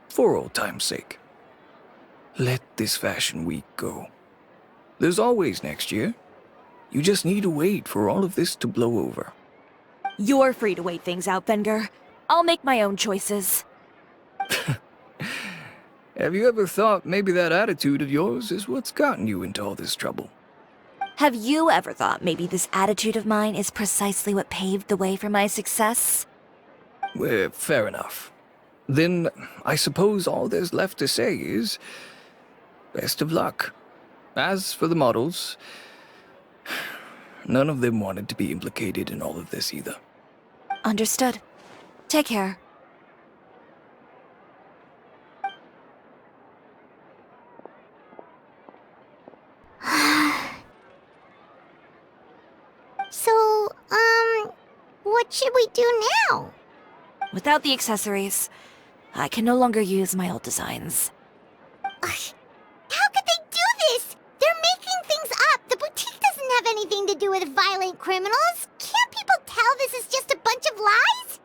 For old time's sake. Let this Fashion Week go. There's always next year. You just need to wait for all of this to blow over. You're free to wait things out, Venger. I'll make my own choices. Have you ever thought maybe that attitude of yours is what's gotten you into all this trouble? Have you ever thought maybe this attitude of mine is precisely what paved the way for my success? Well, fair enough. Then I suppose all there's left to say is, best of luck. As for the models, none of them wanted to be implicated in all of this either. Understood. Take care. So, what should we do now? Without the accessories, I can no longer use my old designs. How could they do this? They're making things up. The boutique doesn't have anything to do with violent criminals. Can't people tell this is just a bunch of lies?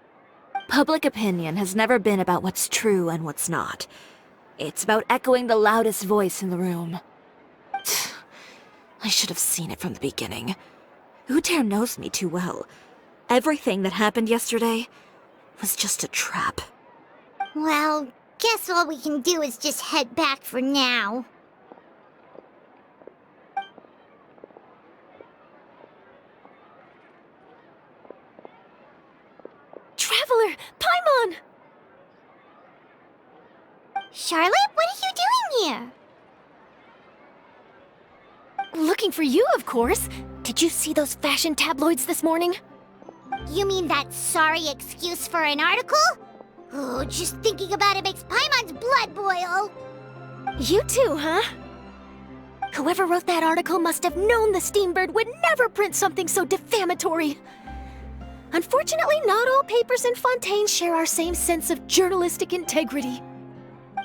Public opinion has never been about what's true and what's not. It's about echoing the loudest voice in the room. I should have seen it from the beginning. Uter knows me too well. Everything that happened yesterday was just a trap. Well, guess all we can do is just head back for now. Traveler! Paimon! Charlotte, what are you doing here? Looking for you, of course. Did you see those fashion tabloids this morning? You mean that sorry excuse for an article? Oh, just thinking about it makes Paimon's blood boil. You too, huh? Whoever wrote that article must have known the Steambird would never print something so defamatory. Unfortunately, not all papers in Fontaine share our same sense of journalistic integrity.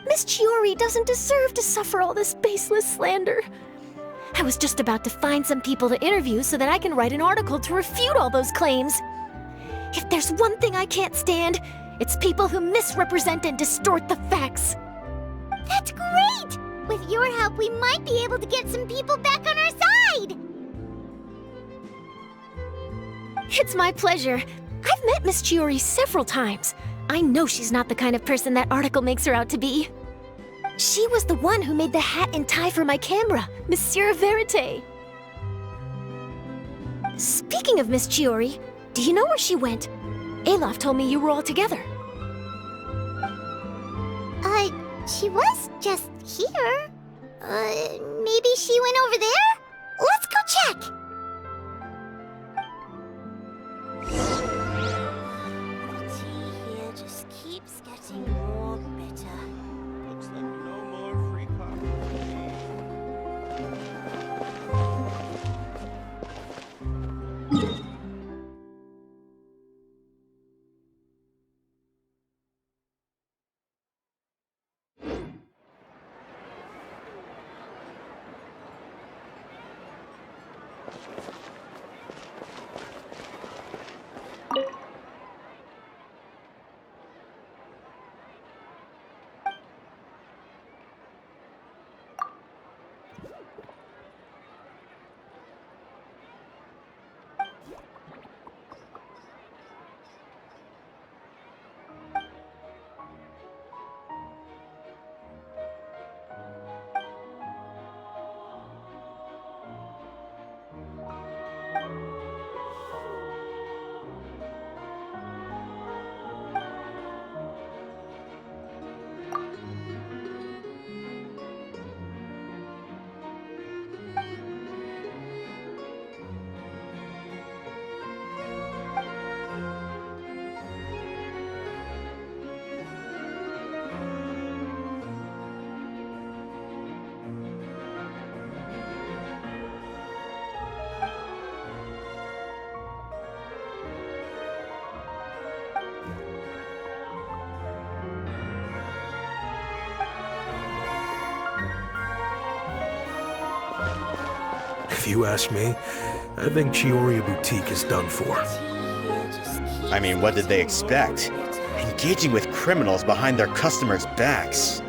Miss Chiori doesn't deserve to suffer all this baseless slander. I was just about to find some people to interview so that I can write an article to refute all those claims. If there's one thing I can't stand, it's people who misrepresent and distort the facts. That's great! With your help, we might be able to get some people back on our side! It's my pleasure. I've met Miss Chiori several times. I know she's not the kind of person that article makes her out to be. She was the one who made the hat and tie for my camera, Monsieur Verite. Speaking of Miss Chiori, do you know where she went? Alof told me you were all together. She was just here. Maybe she went over there? Let's go check! The tea here just keeps getting more bitter. Looks like no more free coffee. If you ask me, I think Chiori Boutique is done for. I mean, what did they expect? Engaging with criminals behind their customers' backs.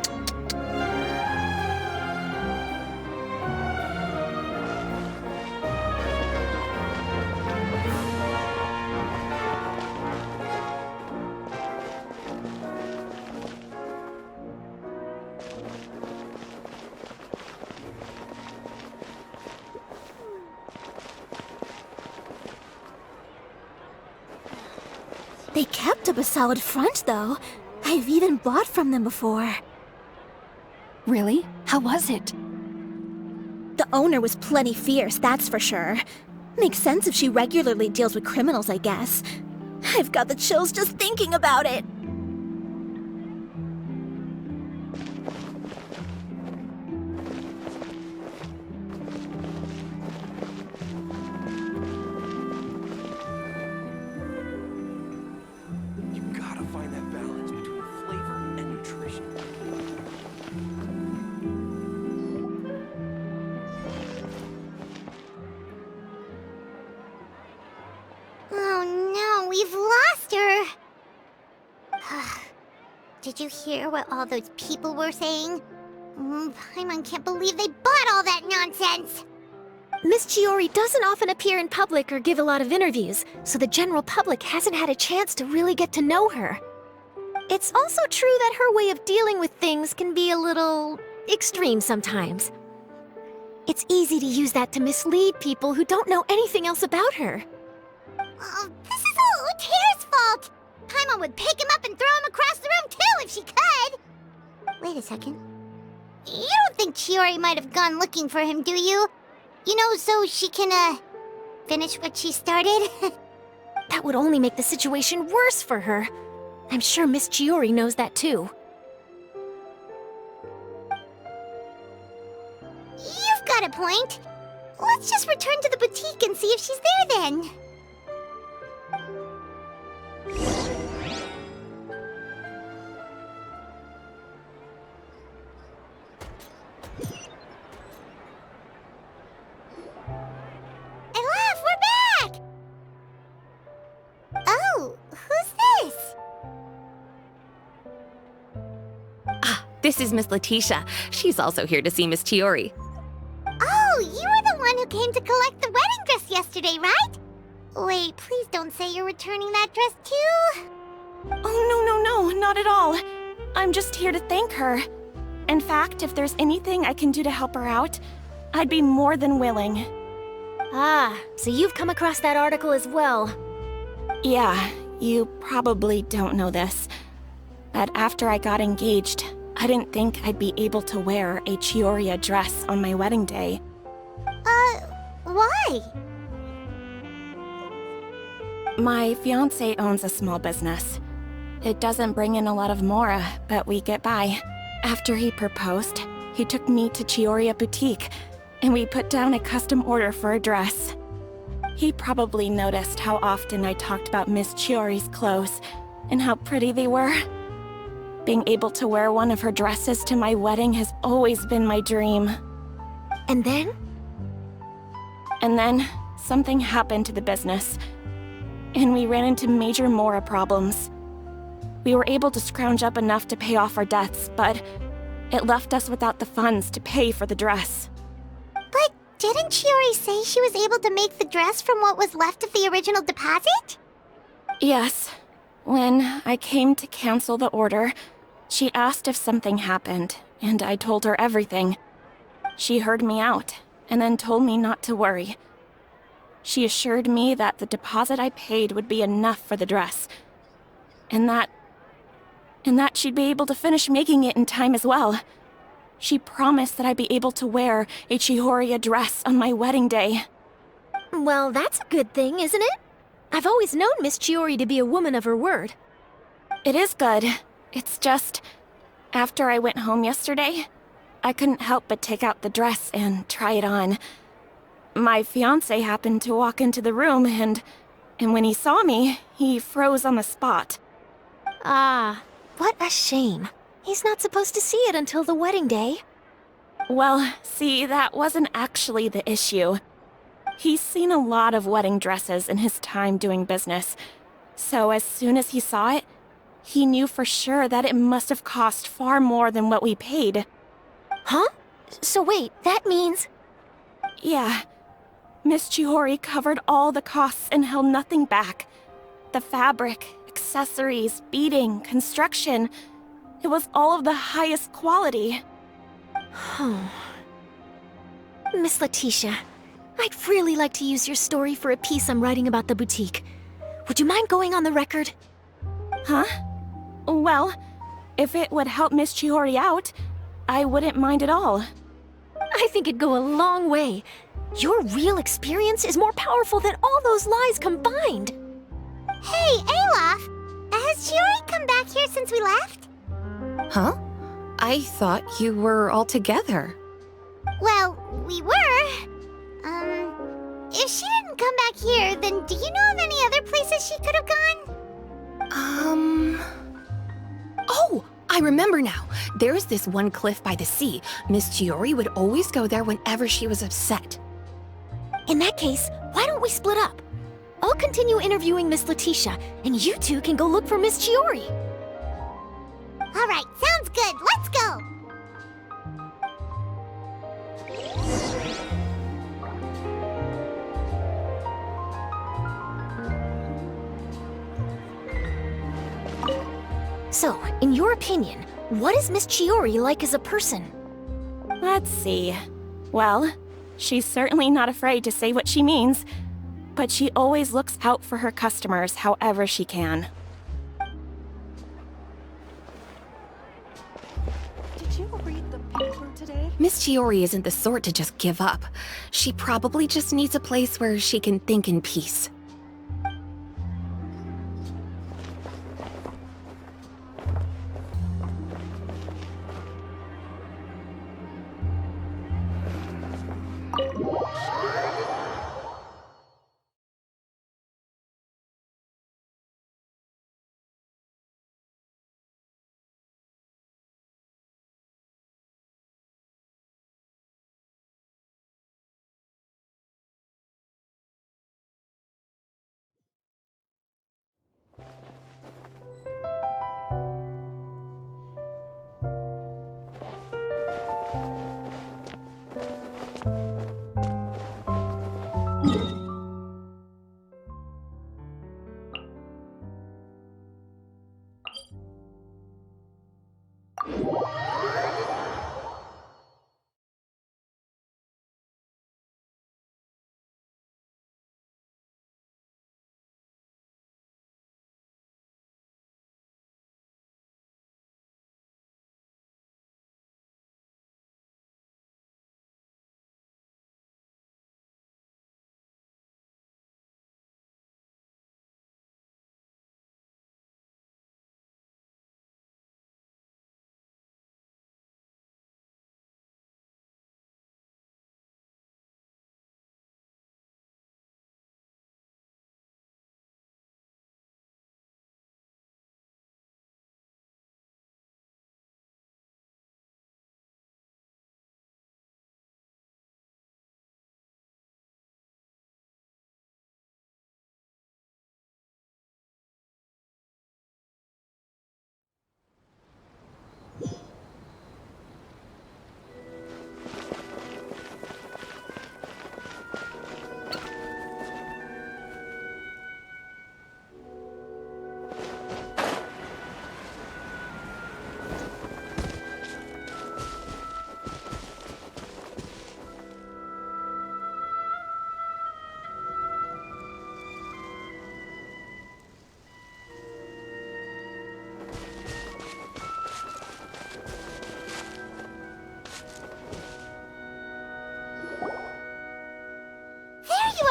They kept up a solid front, though. I've even bought from them before. Really? How was it? The owner was plenty fierce, that's for sure. Makes sense if she regularly deals with criminals, I guess. I've got the chills just thinking about it. You gotta find that balance between flavor and nutrition. Oh no, we've lost her! Did you hear what all those people were saying? Paimon can't believe they bought all that nonsense! Miss Chiori doesn't often appear in public or give a lot of interviews, so the general public hasn't had a chance to really get to know her. It's also true that her way of dealing with things can be a little extreme sometimes. It's easy to use that to mislead people who don't know anything else about her. Oh, this is all Uter's fault! Paimon would pick him up and throw him across the room too if she could! Wait a second. You don't think Chiori might have gone looking for him, do you? You know, so she can, finish what she started? That would only make the situation worse for her. I'm sure Miss Chiori knows that too. You've got a point. Let's just return to the boutique and see if she's there then. Elaf, we're back! Oh, who's this? This is Miss Letitia. She's also here to see Miss Chiori. Oh, you were the one who came to collect the wedding dress yesterday, right? Wait, please don't say you're returning that dress too. Oh, no, not at all. I'm just here to thank her. In fact, if there's anything I can do to help her out, I'd be more than willing. Ah, so you've come across that article as well. Yeah, you probably don't know this, but after I got engaged, I didn't think I'd be able to wear a Chiori dress on my wedding day. Why? My fiancé owns a small business. It doesn't bring in a lot of mora, but we get by. After he proposed, he took me to Chiori Boutique, and we put down a custom order for a dress. He probably noticed how often I talked about Miss Chiori's clothes, and how pretty they were. Being able to wear one of her dresses to my wedding has always been my dream. And then? And then something happened to the business, and we ran into major Mora problems. We were able to scrounge up enough to pay off our debts, but it left us without the funds to pay for the dress. But didn't Chiori say she was able to make the dress from what was left of the original deposit? Yes. When I came to cancel the order, she asked if something happened, and I told her everything. She heard me out, and then told me not to worry. She assured me that the deposit I paid would be enough for the dress, and that she'd be able to finish making it in time as well. She promised that I'd be able to wear a Chiori dress on my wedding day. Well, that's a good thing, isn't it? I've always known Miss Chiori to be a woman of her word. It is good. It's just, after I went home yesterday, I couldn't help but take out the dress and try it on. My fiancé happened to walk into the room, and when he saw me, he froze on the spot. Ah, what a shame. He's not supposed to see it until the wedding day. Well, see, that wasn't actually the issue. He's seen a lot of wedding dresses in his time doing business, so as soon as he saw it, he knew for sure that it must have cost far more than what we paid. Huh? So wait, that means... Yeah. Miss Chiori covered all the costs and held nothing back. The fabric, accessories, beading, construction. It was all of the highest quality. Miss Letitia, I'd really like to use your story for a piece I'm writing about the boutique. Would you mind going on the record? Huh? Well, if it would help Miss Chiori out, I wouldn't mind at all. I think it'd go a long way. Your real experience is more powerful than all those lies combined. Hey, Olaf! Has Chiori come back here since we left? Huh? I thought you were all together. Well, we were. If she didn't come back here, then do you know of any other places she could have gone? Oh, I remember now. There's this one cliff by the sea. Miss Chiori would always go there whenever she was upset. In that case, why don't we split up? I'll continue interviewing Miss Letitia, and you two can go look for Miss Chiori. All right, sounds good. Let's go! So, in your opinion, what is Miss Chiori like as a person? Let's see. Well, she's certainly not afraid to say what she means, but she always looks out for her customers however she can. Did you read the paper today? Miss Chiori isn't the sort to just give up. She probably just needs a place where she can think in peace.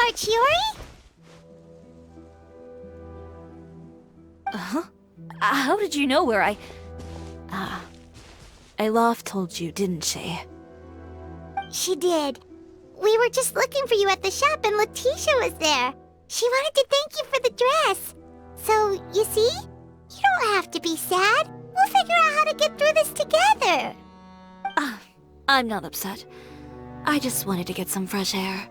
are, Chiori? Uh-huh. How did you know where Alof told you, didn't she? She did. We were just looking for you at the shop and Letitia was there. She wanted to thank you for the dress. So, you see? You don't have to be sad. We'll figure out how to get through this together. I'm not upset. I just wanted to get some fresh air.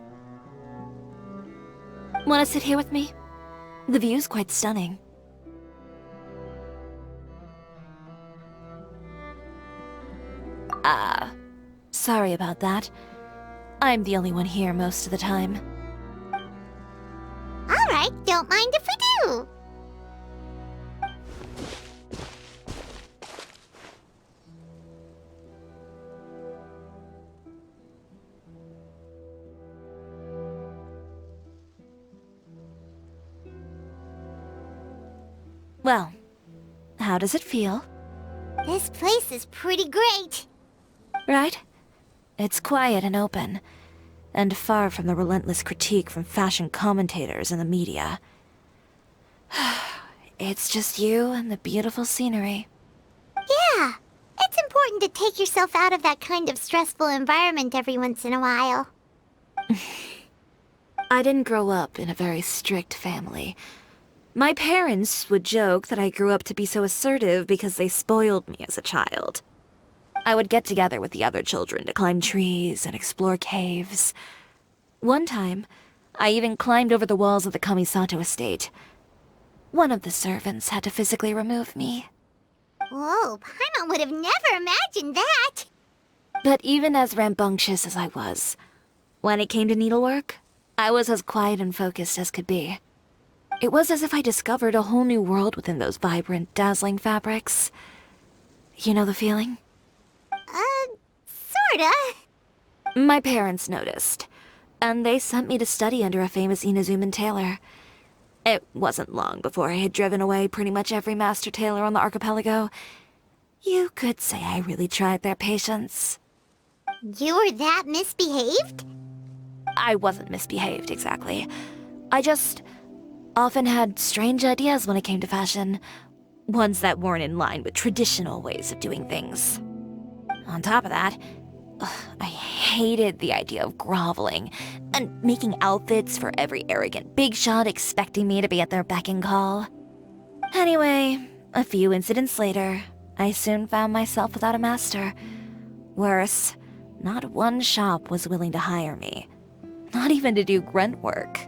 Want to sit here with me? The view's quite stunning. Sorry about that. I'm the only one here most of the time. Alright, don't mind if we do. Well, how does it feel? This place is pretty great. Right? It's quiet and open, and far from the relentless critique from fashion commentators and the media. It's just you and the beautiful scenery. Yeah, it's important to take yourself out of that kind of stressful environment every once in a while. I didn't grow up in a very strict family. My parents would joke that I grew up to be so assertive because they spoiled me as a child. I would get together with the other children to climb trees and explore caves. One time, I even climbed over the walls of the Kamisato estate. One of the servants had to physically remove me. Whoa, Paimon would have never imagined that. But even as rambunctious as I was, when it came to needlework, I was as quiet and focused as could be. It was as if I discovered a whole new world within those vibrant, dazzling fabrics. You know the feeling? Sorta. My parents noticed, and they sent me to study under a famous Inazuman tailor. It wasn't long before I had driven away pretty much every master tailor on the archipelago. You could say I really tried their patience. You were that misbehaved? I wasn't misbehaved, exactly. I just often had strange ideas when it came to fashion. Ones that weren't in line with traditional ways of doing things. On top of that, I hated the idea of groveling and making outfits for every arrogant big shot expecting me to be at their beck and call. Anyway, a few incidents later, I soon found myself without a master. Worse, not one shop was willing to hire me. Not even to do grunt work.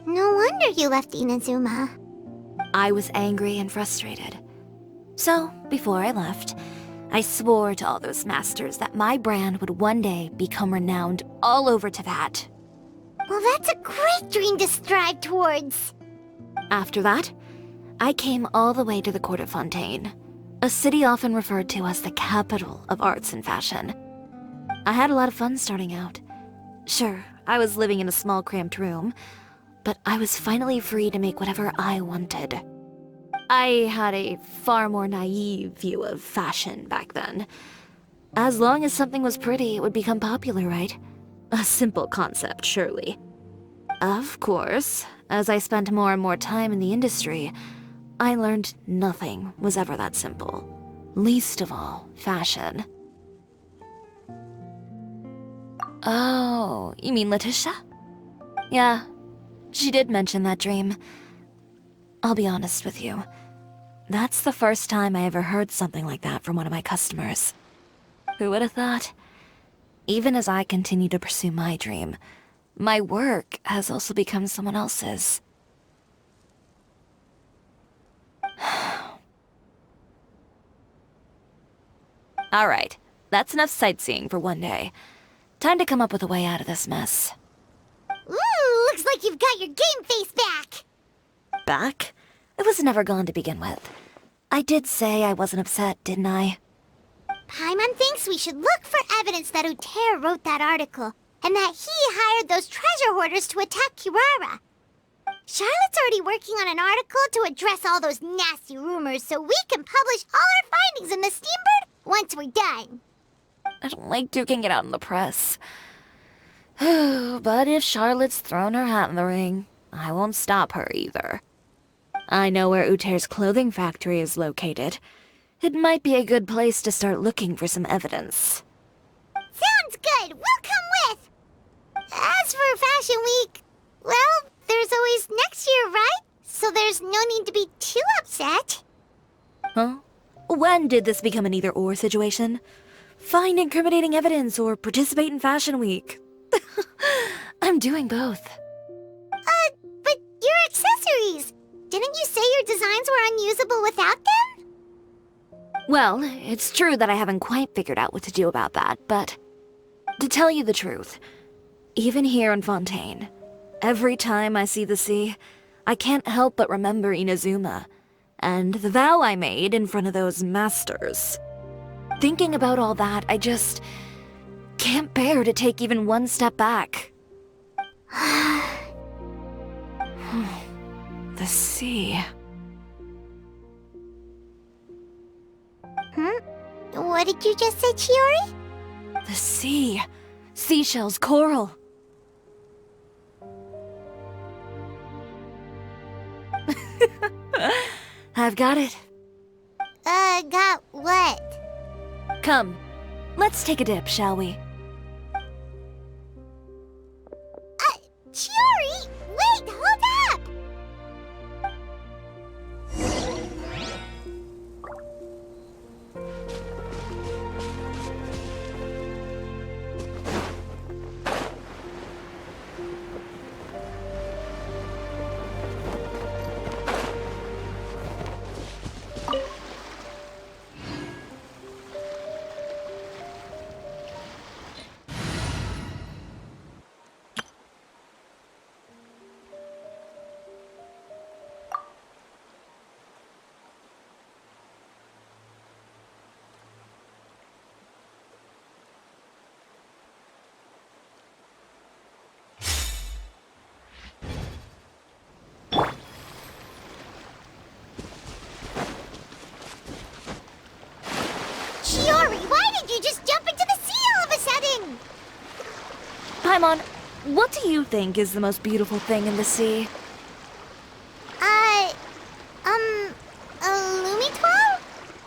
No wonder you left Inazuma. I was angry and frustrated. So, before I left, I swore to all those masters that my brand would one day become renowned all over Teyvat. Well, that's a great dream to strive towards. After that, I came all the way to the court of Fontaine, a city often referred to as the capital of arts and fashion. I had a lot of fun starting out. Sure, I was living in a small cramped room, but I was finally free to make whatever I wanted. I had a far more naive view of fashion back then. As long as something was pretty, it would become popular, right? A simple concept, surely. Of course, as I spent more and more time in the industry, I learned nothing was ever that simple. Least of all, fashion. Oh, you mean Letitia? Yeah, she did mention that dream. I'll be honest with you. That's the first time I ever heard something like that from one of my customers. Who would have thought? Even as I continue to pursue my dream, my work has also become someone else's. Alright, that's enough sightseeing for one day. Time to come up with a way out of this mess. Ooh, looks like you've got your game face back. Back? It was never gone to begin with. I did say I wasn't upset, didn't I? Paimon thinks we should look for evidence that Uter wrote that article, and that he hired those treasure hoarders to attack Kirara. Charlotte's already working on an article to address all those nasty rumors so we can publish all our findings in the Steambird once we're done. I don't like duking it out in the press. But if Charlotte's thrown her hat in the ring, I won't stop her either. I know where Uter's clothing factory is located. It might be a good place to start looking for some evidence. Sounds good. We'll come with. As for Fashion Week, well, there's always next year, right? So there's no need to be too upset. Huh? When did this become an either-or situation? Find incriminating evidence or participate in Fashion Week. I'm doing both. But your accessories! Didn't you say your designs were unusable without them? Well, it's true that I haven't quite figured out what to do about that, but to tell you the truth, even here in Fontaine, every time I see the sea, I can't help but remember Inazuma, and the vow I made in front of those masters. Thinking about all that, I just can't bear to take even one step back. The sea. What did you just say, Chiori? The sea. Seashells, coral. I've got it. Got what? Come, let's take a dip, shall we? Chiori! Wait, hold up! Chiori, why did you just jump into the sea all of a sudden? Paimon, what do you think is the most beautiful thing in the sea? A Lumitoir?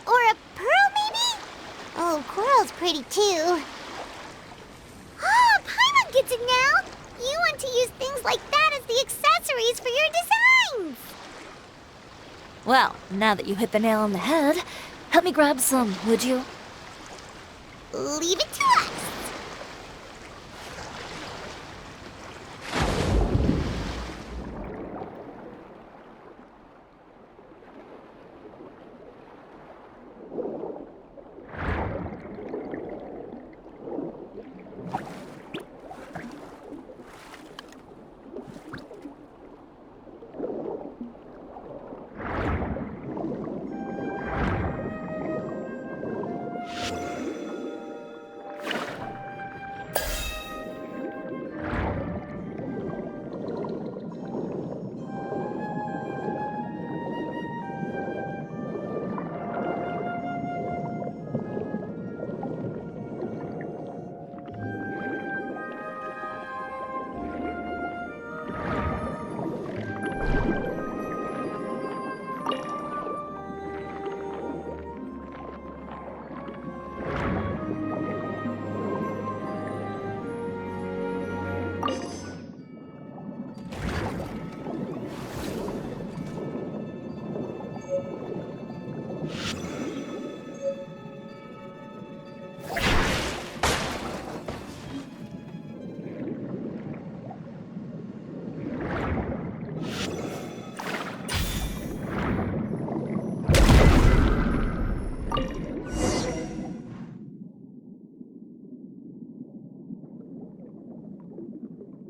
Or a pearl, maybe? Oh, coral's pretty too. Oh, Paimon gets it now! You want to use things like that as the accessories for your designs! Well, now that you hit the nail on the head, help me grab some, would you? Leave it to us!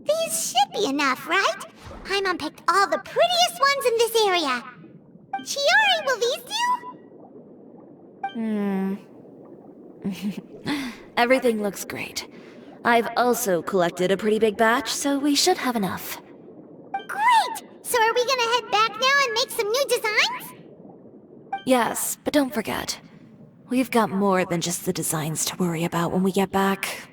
These should be enough, right? Paimon picked all the prettiest ones in this area. Chiori, will these do? Everything looks great. I've also collected a pretty big batch, so we should have enough. Great! So are we gonna head back now and make some new designs? Yes, but don't forget, we've got more than just the designs to worry about when we get back.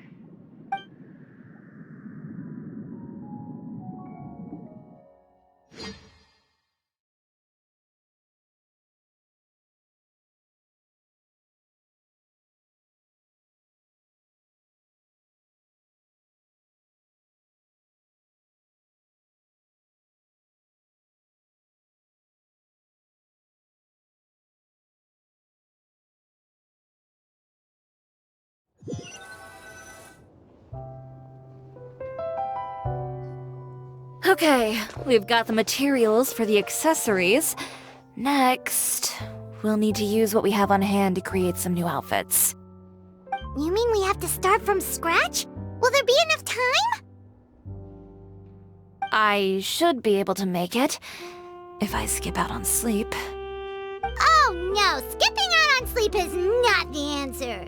Okay, we've got the materials for the accessories. Next, we'll need to use what we have on hand to create some new outfits. You mean we have to start from scratch? Will there be enough time? I should be able to make it, if I skip out on sleep. Oh no, skipping out on sleep is not the answer.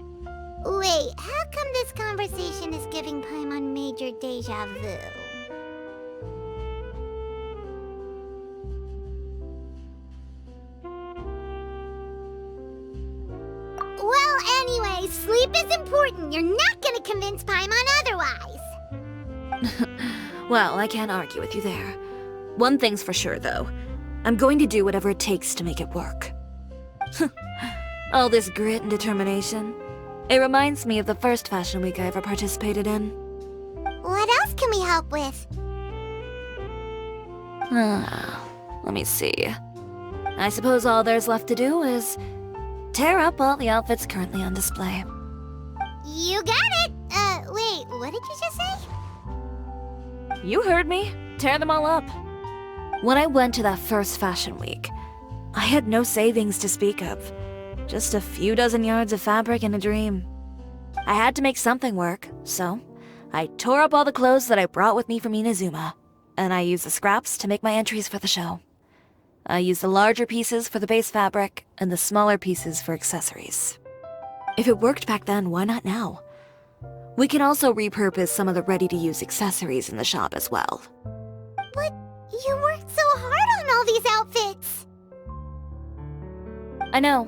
Wait, how come this conversation is giving Paimon major deja vu? Well, anyway, sleep is important. You're not gonna convince Paimon otherwise. Well, I can't argue with you there. One thing's for sure, though. I'm going to do whatever it takes to make it work. All this grit and determination. It reminds me of the first fashion week I ever participated in. What else can we help with? Let me see. I suppose all there's left to do is tear up all the outfits currently on display. You got it! Wait, what did you just say? You heard me. Tear them all up. When I went to that first fashion week, I had no savings to speak of. Just a few dozen yards of fabric and a dream. I had to make something work, so I tore up all the clothes that I brought with me from Inazuma, and I used the scraps to make my entries for the show. I used the larger pieces for the base fabric and the smaller pieces for accessories. If it worked back then, why not now? We can also repurpose some of the ready-to-use accessories in the shop as well. But you worked so hard on all these outfits! I know.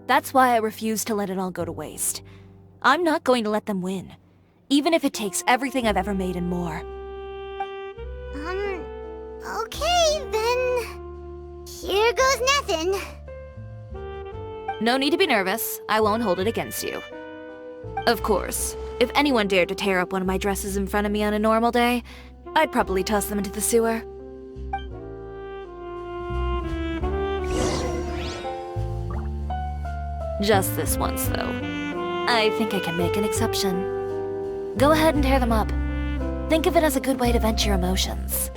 That's why I refuse to let it all go to waste. I'm not going to let them win, even if it takes everything I've ever made and more. Okay, then... Here goes nothing. No need to be nervous. I won't hold it against you. Of course, if anyone dared to tear up one of my dresses in front of me on a normal day, I'd probably toss them into the sewer. Just this once, though. I think I can make an exception. Go ahead and tear them up. Think of it as a good way to vent your emotions.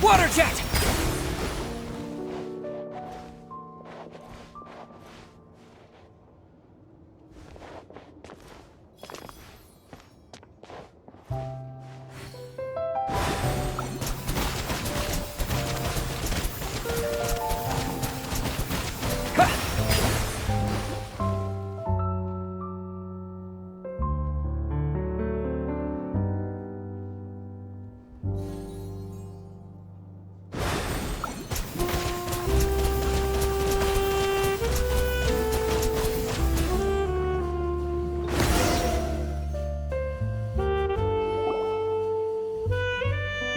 Water jet!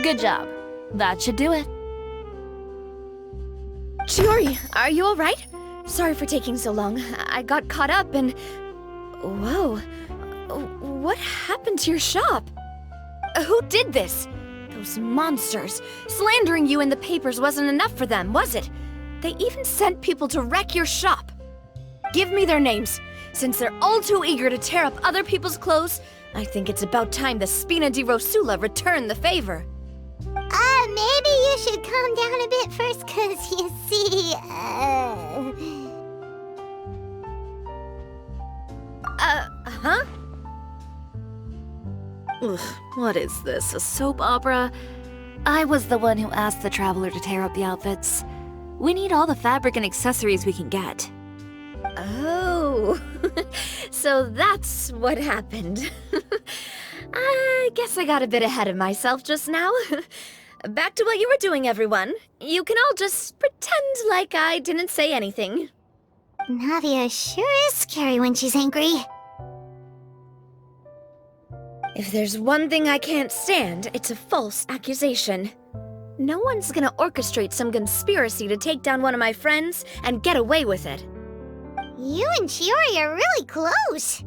Good job. That should do it. Chiori, are you alright? Sorry for taking so long. I got caught up and... Whoa. What happened to your shop? Who did this? Those monsters. Slandering you in the papers wasn't enough for them, was it? They even sent people to wreck your shop. Give me their names. Since they're all too eager to tear up other people's clothes, I think it's about time the Spina di Rosula return the favor. Maybe you should calm down a bit first, cause you see, Huh? Ugh, what is this, a soap opera? I was the one who asked the traveler to tear up the outfits. We need all the fabric and accessories we can get. Oh, so that's what happened. I guess I got a bit ahead of myself just now. Back to what you were doing, everyone. You can all just pretend like I didn't say anything. Navia sure is scary when she's angry. If there's one thing I can't stand, it's a false accusation. No one's gonna orchestrate some conspiracy to take down one of my friends and get away with it. You and Chiori are really close.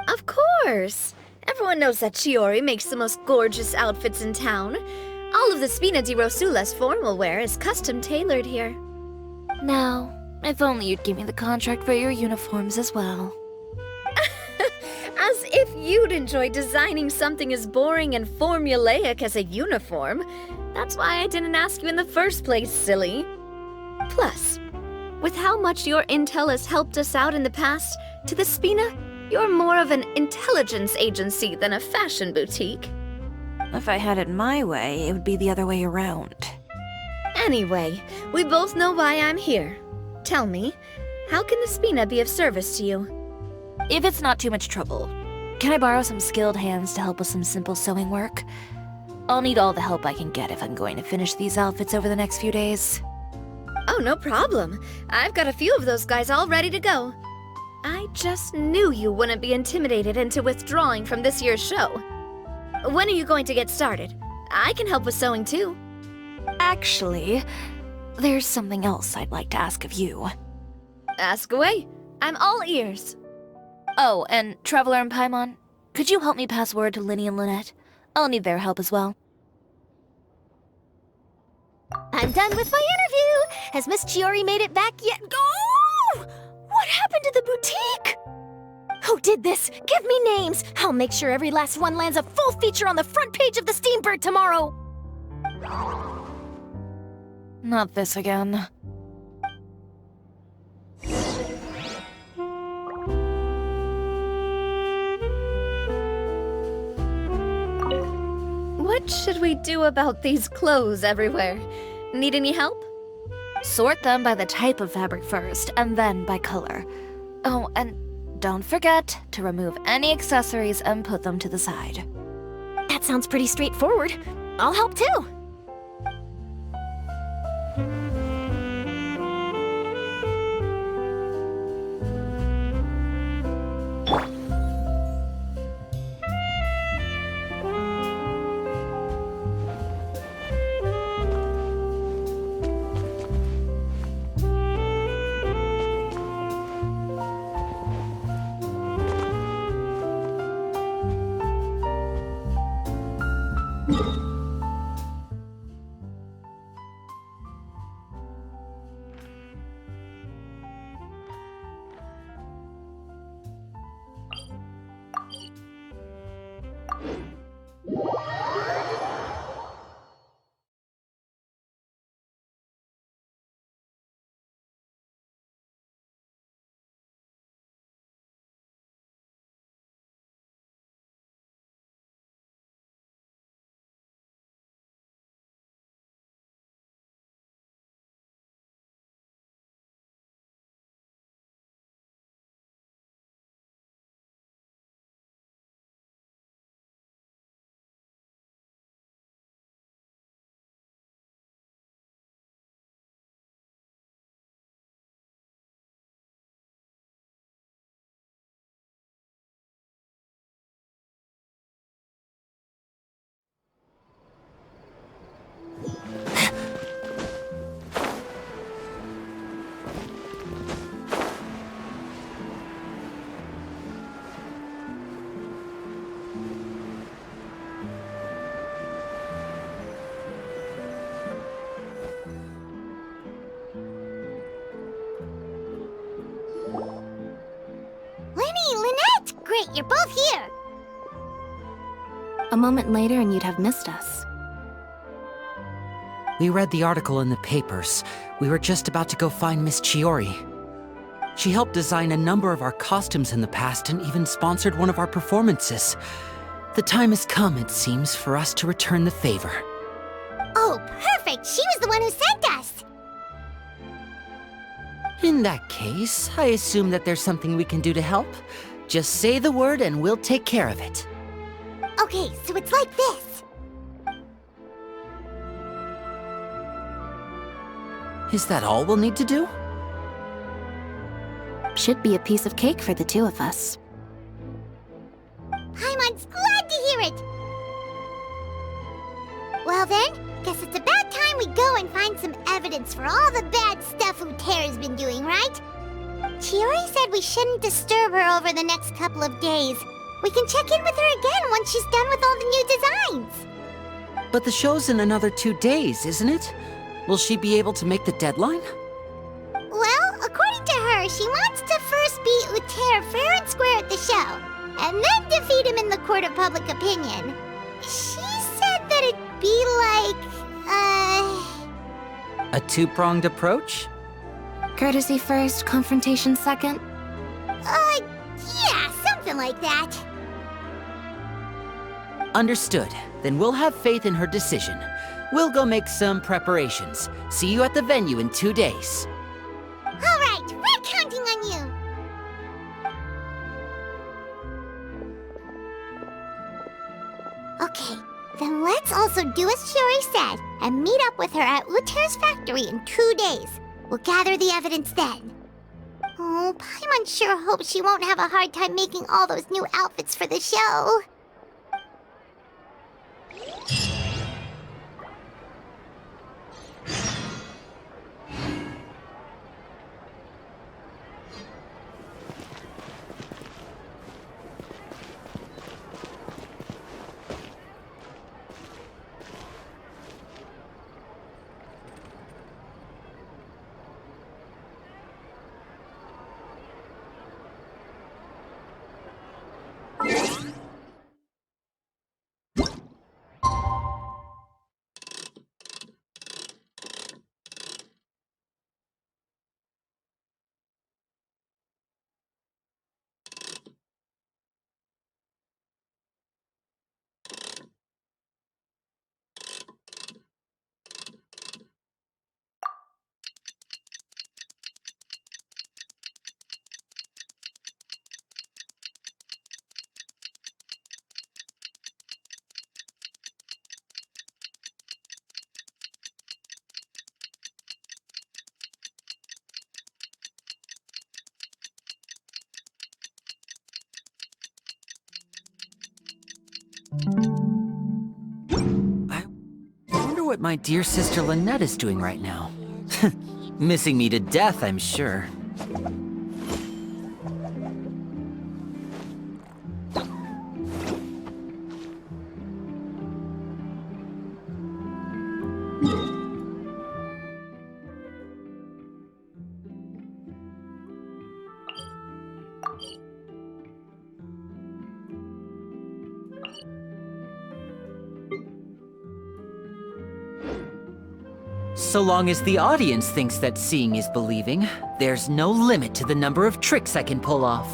Of course! Everyone knows that Chiori makes the most gorgeous outfits in town. All of the Spina di Rosula's formal wear is custom tailored here. Now, if only you'd give me the contract for your uniforms as well. As if you'd enjoy designing something as boring and formulaic as a uniform. That's why I didn't ask you in the first place, silly. Plus, with how much your intel has helped us out in the past, to the Spina, you're more of an intelligence agency than a fashion boutique. If I had it my way, it would be the other way around. Anyway, we both know why I'm here. Tell me, how can the Spina be of service to you? If it's not too much trouble, can I borrow some skilled hands to help with some simple sewing work? I'll need all the help I can get if I'm going to finish these outfits over the next few days. Oh, no problem. I've got a few of those guys all ready to go. I just knew you wouldn't be intimidated into withdrawing from this year's show. When are you going to get started? I can help with sewing too. Actually, there's something else I'd like to ask of you. Ask away. I'm all ears. Oh, and Traveler and Paimon, could you help me pass word to Linny and Lynette? I'll need their help as well. I'm done with my interview. Has Miss Chiori made it back yet? Oh! What happened to the boutique? Who did this? Give me names. I'll make sure every last one lands a full feature on the front page of the Steambird tomorrow. Not this again. What should we do about these clothes everywhere? Need any help? Sort them by the type of fabric first, and then by color. Oh, and don't forget to remove any accessories and put them to the side. That sounds pretty straightforward. I'll help too. Great, you're both here. A moment later and you'd have missed us. We read the article in the papers. We were just about to go find Miss Chiori. She helped design a number of our costumes in the past and even sponsored one of our performances. The time has come, it seems, for us to return the favor. Oh, perfect! She was the one who sent us! In that case, I assume that there's something we can do to help. Just say the word and we'll take care of it. Okay, so it's like this. Is that all we'll need to do? Should be a piece of cake for the two of us. Paimon's glad to hear it. Well then, guess it's about time we go and find some evidence for all the bad stuff Utera's been doing, right? Chiori said we shouldn't disturb her over the next couple of days. We can check in with her again once she's done with all the new designs. But the show's in another 2 days, isn't it? Will she be able to make the deadline? Well, according to her, she wants to first beat Utera fair and square at the show, and then defeat him in the court of public opinion. She said that it'd be like, A two-pronged approach? Courtesy first, confrontation second? Yeah, something like that. Understood. Then we'll have faith in her decision. We'll go make some preparations. See you at the venue in 2 days. All right, we're counting on you. Okay, then let's also do as Chiori said and meet up with her at Utera's factory in 2 days. We'll gather the evidence then. Oh, Paimon sure hopes she won't have a hard time making all those new outfits for the show. I wonder what my dear sister Lynette is doing right now. Missing me to death, I'm sure. So long as the audience thinks that seeing is believing, there's no limit to the number of tricks I can pull off.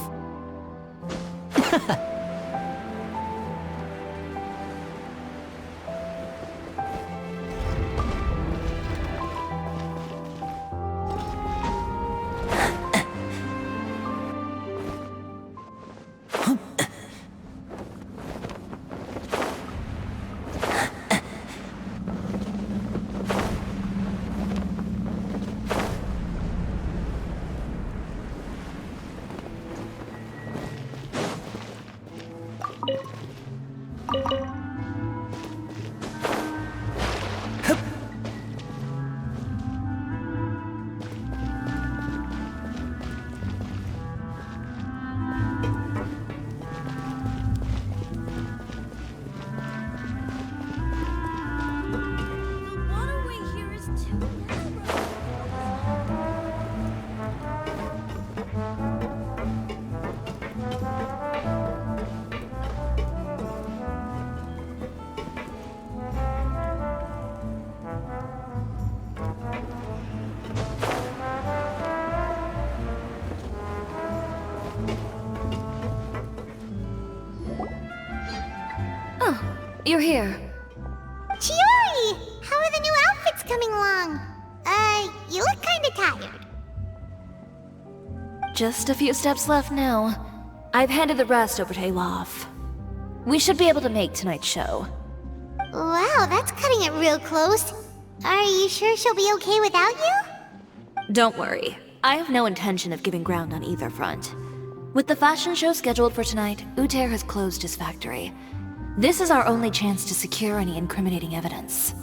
You're here. Chiori! How are the new outfits coming along? You look kinda tired. Just a few steps left now. I've handed the rest over to Olaf. We should be able to make tonight's show. Wow, that's cutting it real close. Are you sure she'll be okay without you? Don't worry. I have no intention of giving ground on either front. With the fashion show scheduled for tonight, Uther has closed his factory. This is our only chance to secure any incriminating evidence.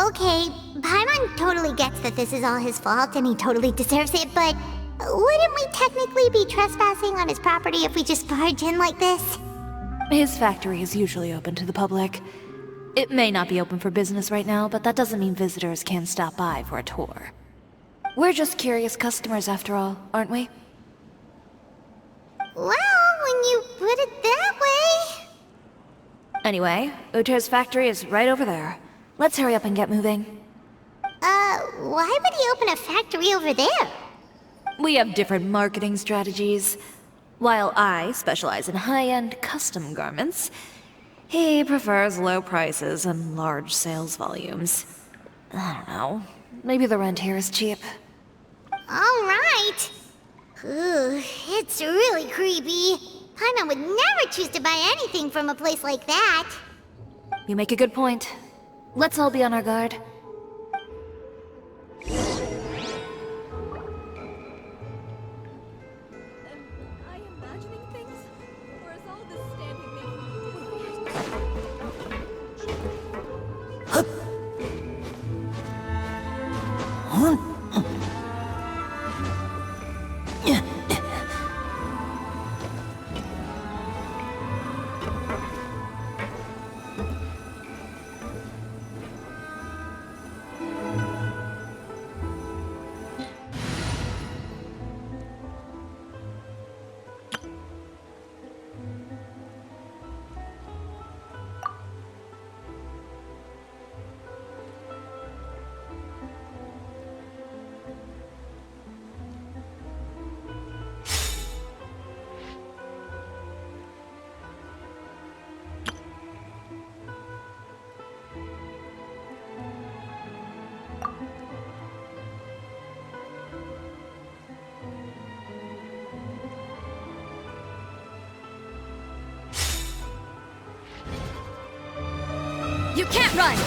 Okay, Paimon totally gets that this is all his fault and he totally deserves it, but wouldn't we technically be trespassing on his property if we just barge in like this? His factory is usually open to the public. It may not be open for business right now, but that doesn't mean visitors can't stop by for a tour. We're just curious customers after all, aren't we? Well, when you put it that way... Anyway, Uther's factory is right over there. Let's hurry up and get moving. Why would he open a factory over there? We have different marketing strategies. While I specialize in high-end custom garments, he prefers low prices and large sales volumes. I don't know. Maybe the rent here is cheap. Alright. Ooh, it's really creepy. Paimon would never choose to buy anything from a place like that. You make a good point. Let's all be on our guard. You can't run!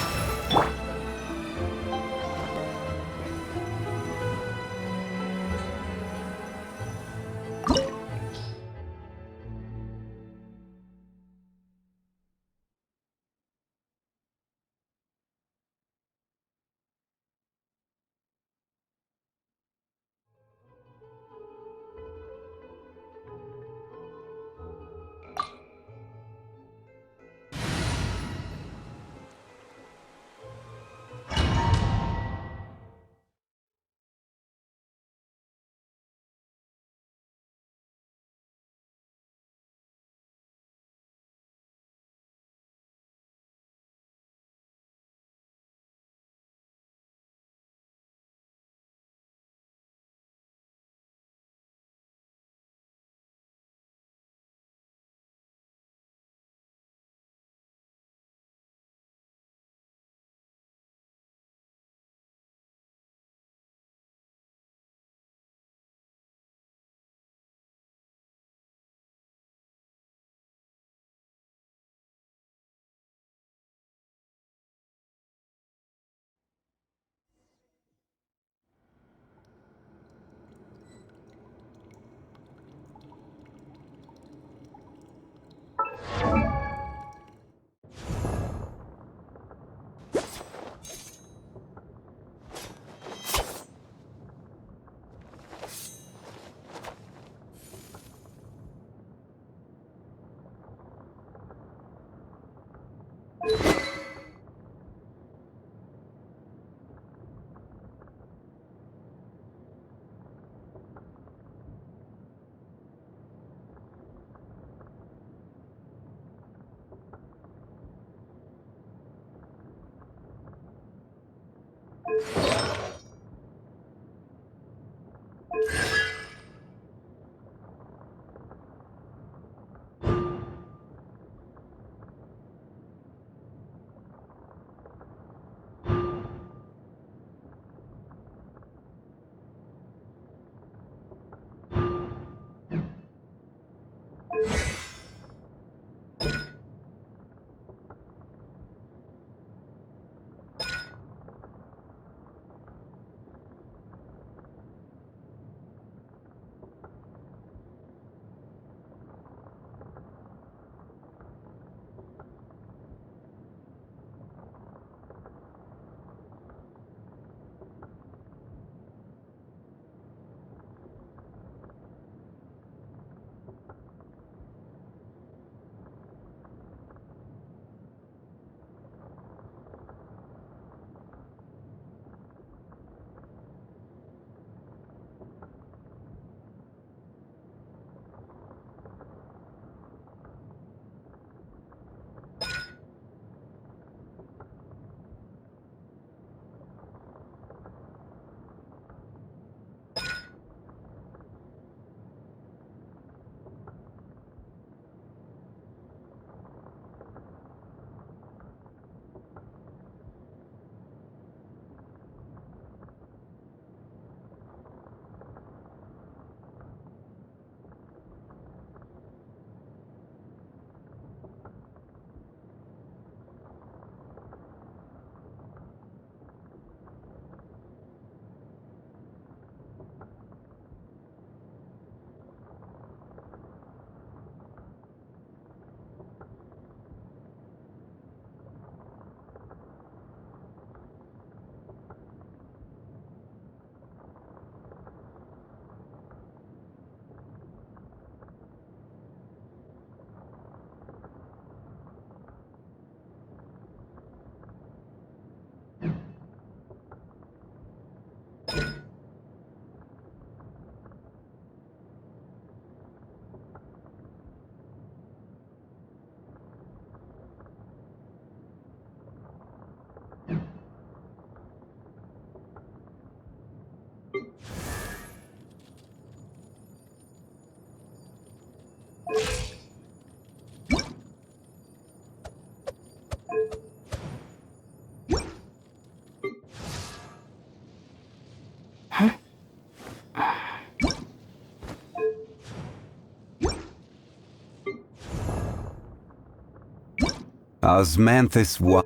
Osmanthus wa...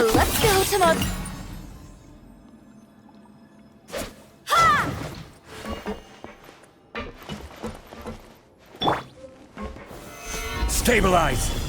Let's go to my... Stabilize!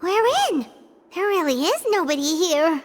We're in! There really is nobody here.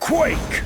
Quake!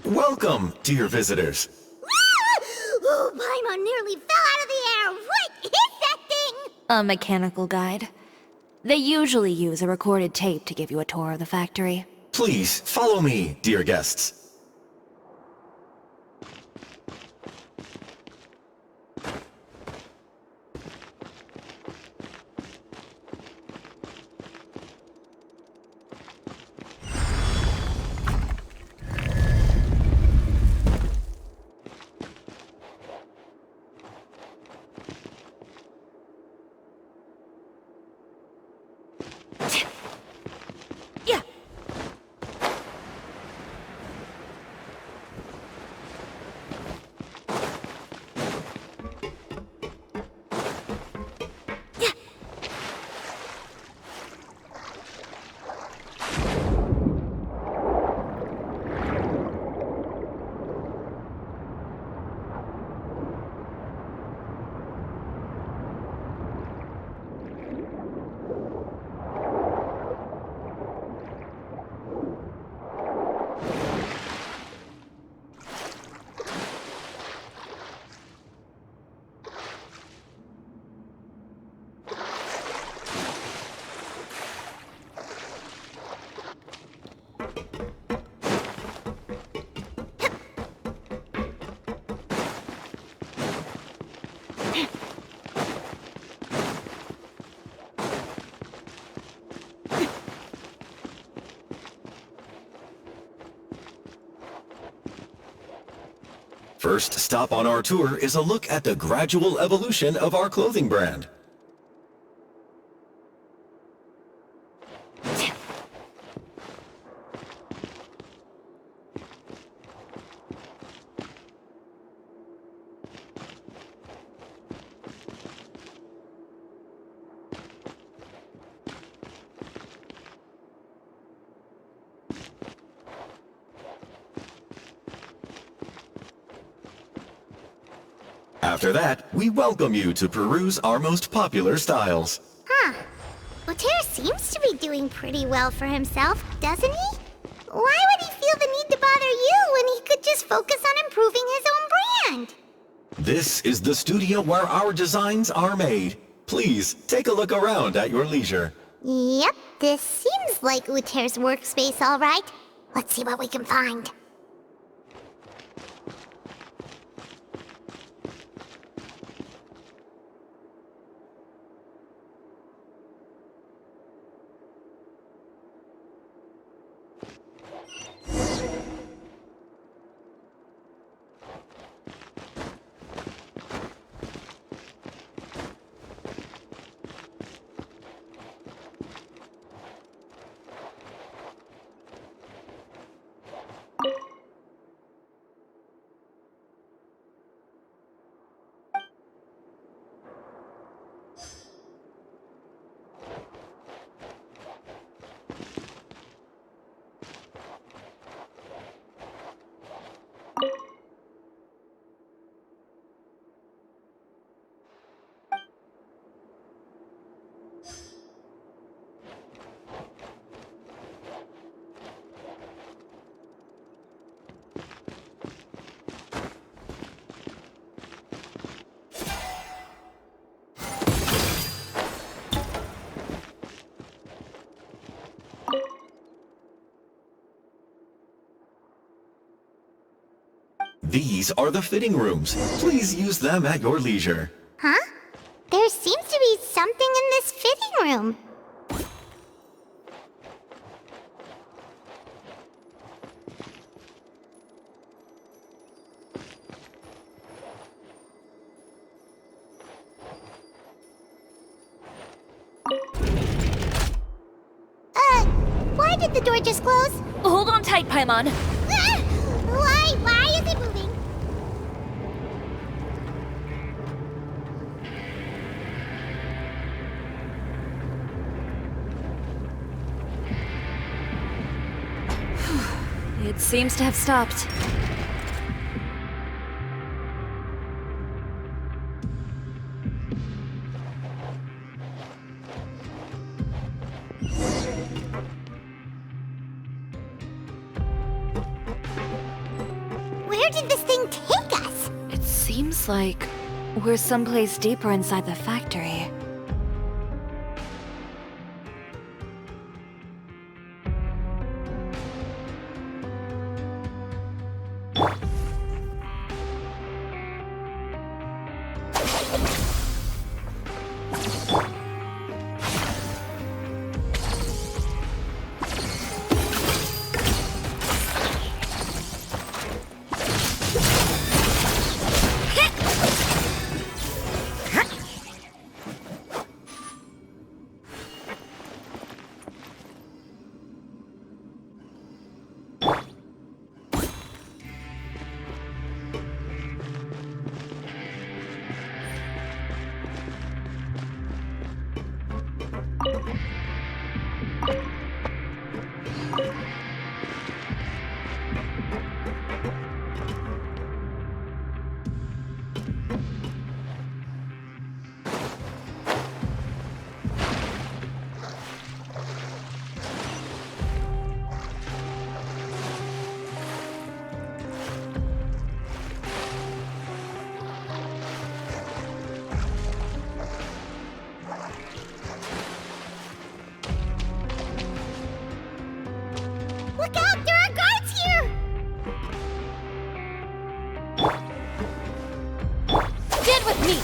Welcome, dear visitors. Oh, Paimon nearly fell out of the air! What is that thing? A mechanical guide. They usually use a recorded tape to give you a tour of the factory. Please, follow me, dear guests. First stop on our tour is a look at the gradual evolution of our clothing brand. After that, we welcome you to peruse our most popular styles. Huh. Uter seems to be doing pretty well for himself, doesn't he? Why would he feel the need to bother you when he could just focus on improving his own brand? This is the studio where our designs are made. Please, take a look around at your leisure. Yep, this seems like Uter's workspace, all right. Let's see what we can find. These are the fitting rooms. Please use them at your leisure. Huh? There seems to be something in this fitting room. Why did the door just close? Hold on tight, Paimon. Why is it moving? It seems to have stopped. Where did this thing take us? It seems like we're someplace deeper inside the factory. Look out! There are guards here! Stand with me!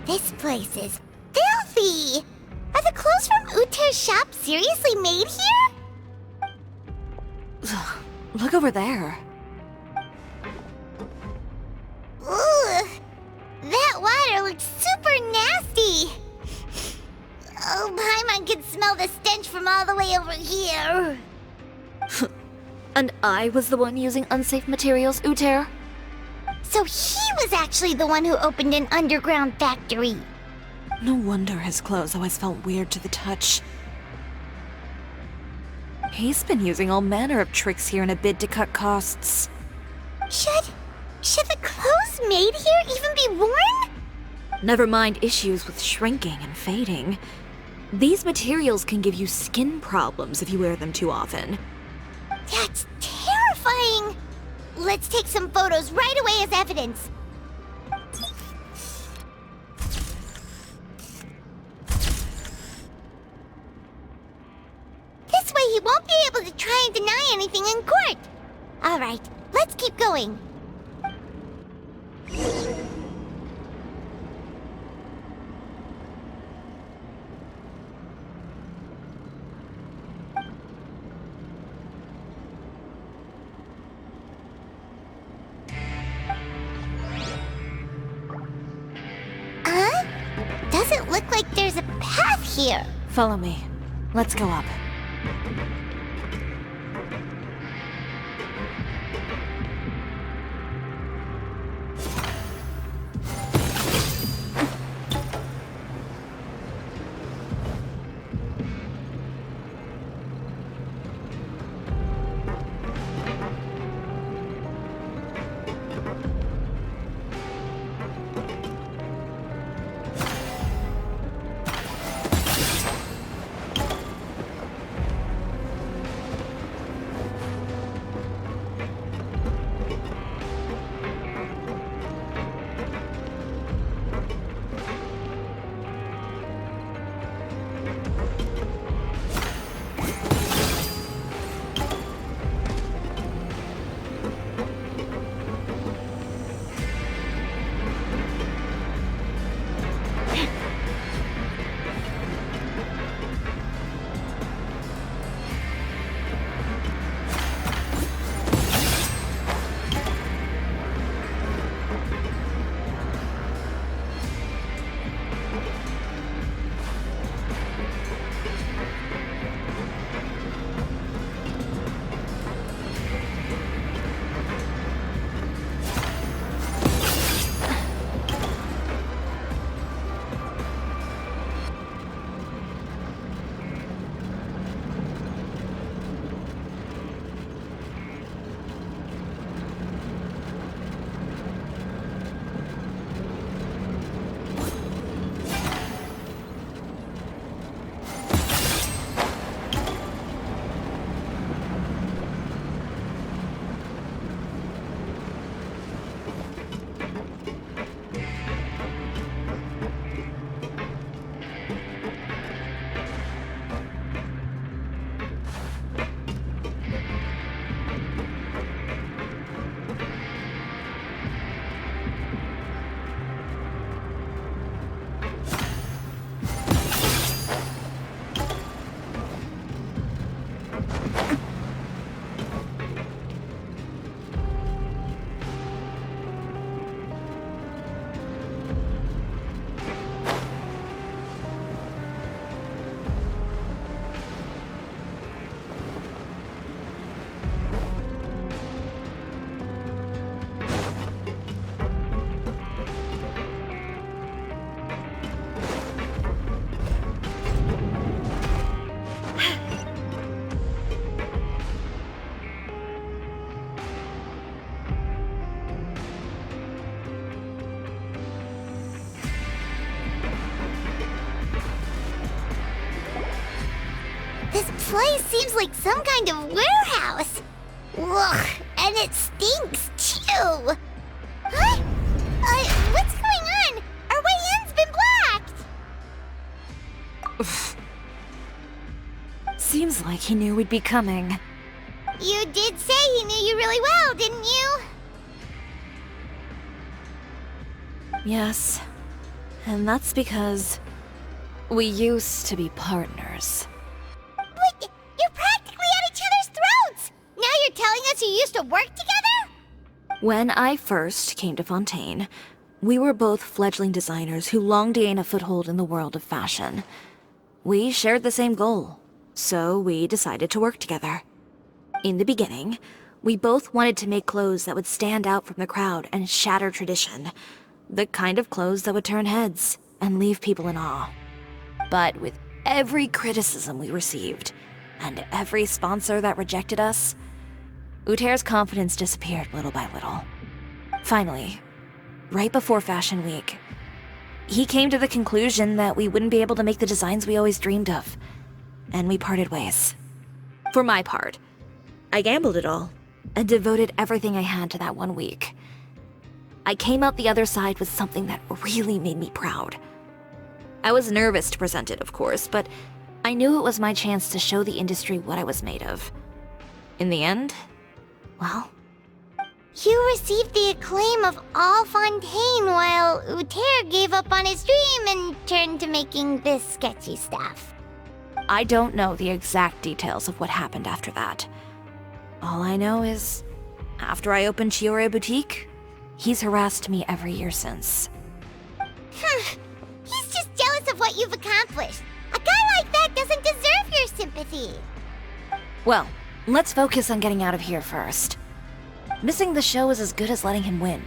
This place is filthy! Are the clothes from Utter's shop seriously made here? Look over there. Ooh, that water looks super nasty! Oh, Paimon can smell the stench from all the way over here. And I was the one using unsafe materials, Uter? So he was actually the one who opened an underground factory. No wonder his clothes always felt weird to the touch. He's been using all manner of tricks here in a bid to cut costs. Should the clothes made here even be worn? Never mind issues with shrinking and fading. These materials can give you skin problems if you wear them too often. That's terrifying! Let's take some photos right away as evidence. This way he won't be able to try and deny anything in court. Alright, let's keep going. Doesn't look like there's a path here. Follow me. Let's go up. This place seems like some kind of warehouse. Ugh, and it stinks too. Huh? What's going on? Our way in's been blocked. Seems like he knew we'd be coming. You did say he knew you really well, didn't you? Yes. And that's because we used to be partners. But you're practically at each other's throats! Now you're telling us you used to work together? When I first came to Fontaine, we were both fledgling designers who longed to gain a foothold in the world of fashion. We shared the same goal, so we decided to work together. In the beginning, we both wanted to make clothes that would stand out from the crowd and shatter tradition. The kind of clothes that would turn heads and leave people in awe. But with every criticism we received, and every sponsor that rejected us, Uter's confidence disappeared little by little. Finally, right before Fashion Week, he came to the conclusion that we wouldn't be able to make the designs we always dreamed of, and we parted ways. For my part, I gambled it all, and devoted everything I had to that 1 week. I came out the other side with something that really made me proud. I was nervous to present it, of course, but I knew it was my chance to show the industry what I was made of. In the end, well... You received the acclaim of all Fontaine while Uter gave up on his dream and turned to making this sketchy stuff. I don't know the exact details of what happened after that. All I know is, after I opened Chiori Boutique, he's harassed me every year since. He's just jealous of what you've accomplished. A guy like that doesn't deserve your sympathy. Well, let's focus on getting out of here first. Missing the show is as good as letting him win.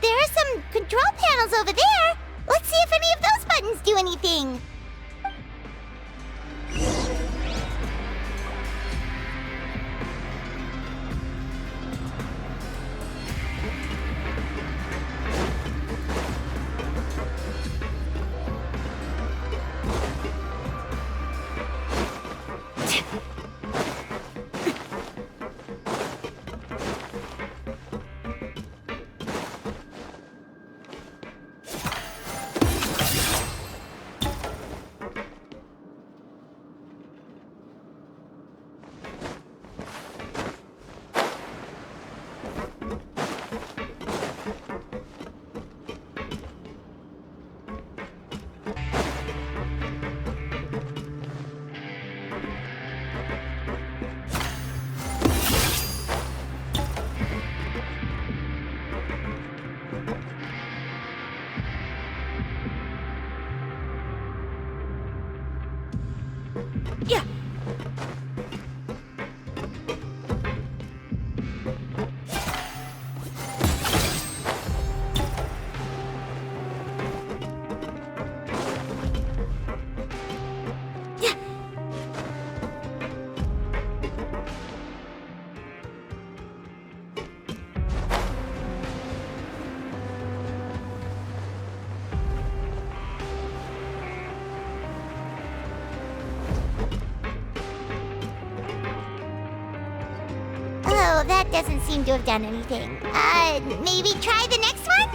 There are some control panels over there. Let's see if any of those buttons do anything. Yeah. Oh, that doesn't seem to have done anything. Maybe try the next one?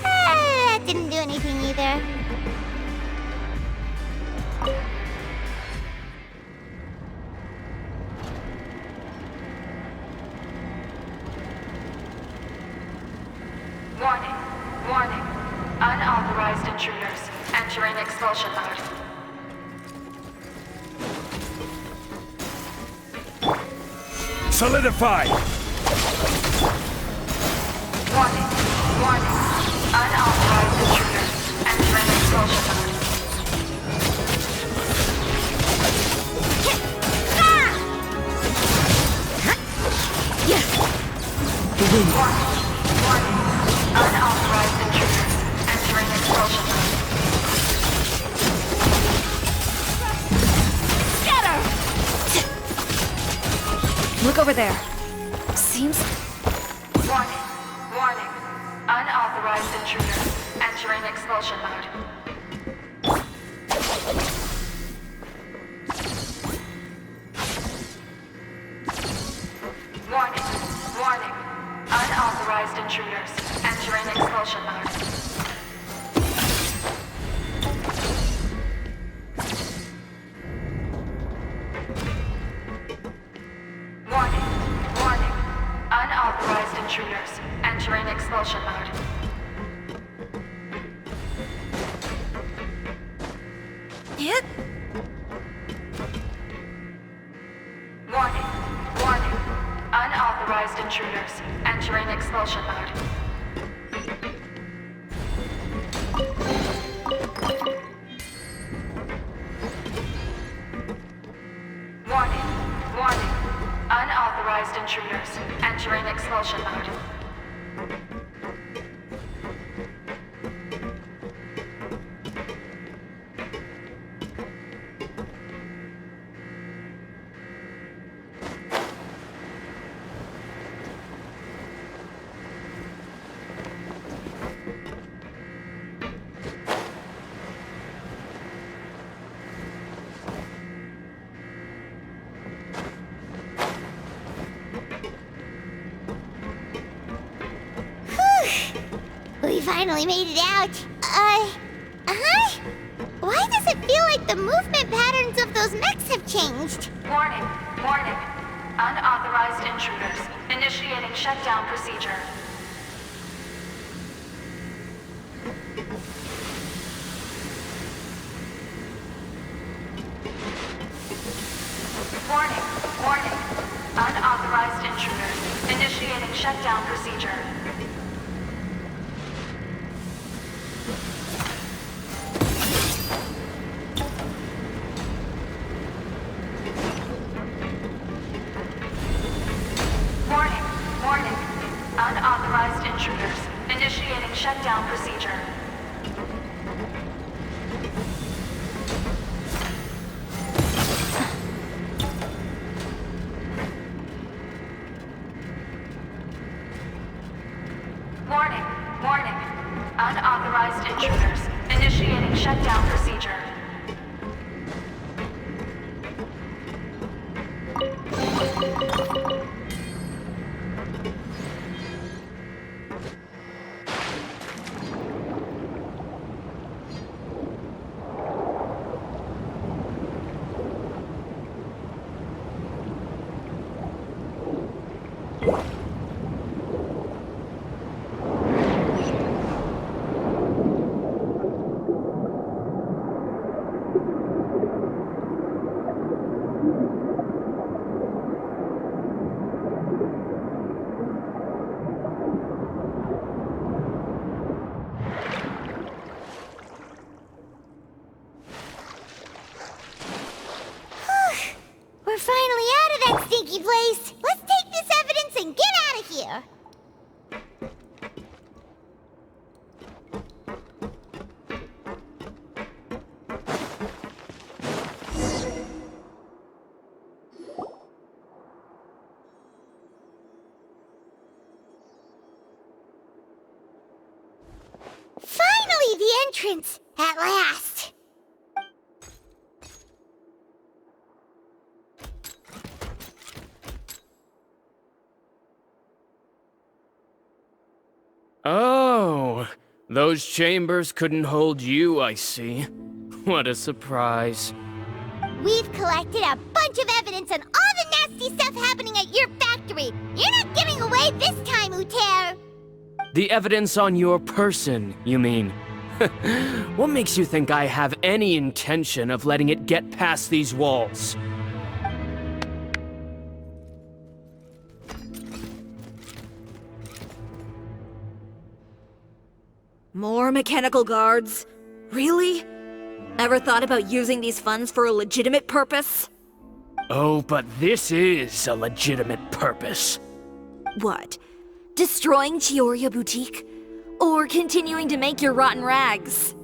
That didn't do anything either. Warning. Warning. Unauthorized intruders entering expulsion mode. Solidify! Warning. Warning. Unauthorized intruders entering expulsion mode. Warning. Warning. Unauthorized intruders entering expulsion mode. Look over there. Seems... Warning. Warning. Unauthorized intruders entering expulsion mode. Warning. Warning. Unauthorized intruders entering expulsion mode. Warning. Warning. Unauthorized intruders entering expulsion mode. Hit? Warning. Warning. Unauthorized intruders entering expulsion mode. intruders. Entering expulsion mode. We finally made it out. Why does it feel like the movement patterns of those mechs have changed? Warning, warning. Unauthorized intruders. Initiating shutdown procedure. Warning, warning. Unauthorized intruders. Initiating shutdown procedure. Warning, warning. Unauthorized intruders. Initiating shutdown procedure. Warning, warning. Unauthorized intruders. Initiating shutdown procedure. We're finally out of that stinky place. Let's take this evidence and get out of here. Finally, the entrance! At last! Oh, those chambers couldn't hold you, I see. What a surprise. We've collected a bunch of evidence on all the nasty stuff happening at your factory. You're not getting away this time, Uter. The evidence on your person, you mean? What makes you think I have any intention of letting it get past these walls? More mechanical guards? Really? Ever thought about using these funds for a legitimate purpose? Oh, but this is a legitimate purpose. What? Destroying Chiori Boutique? Or continuing to make your rotten rags?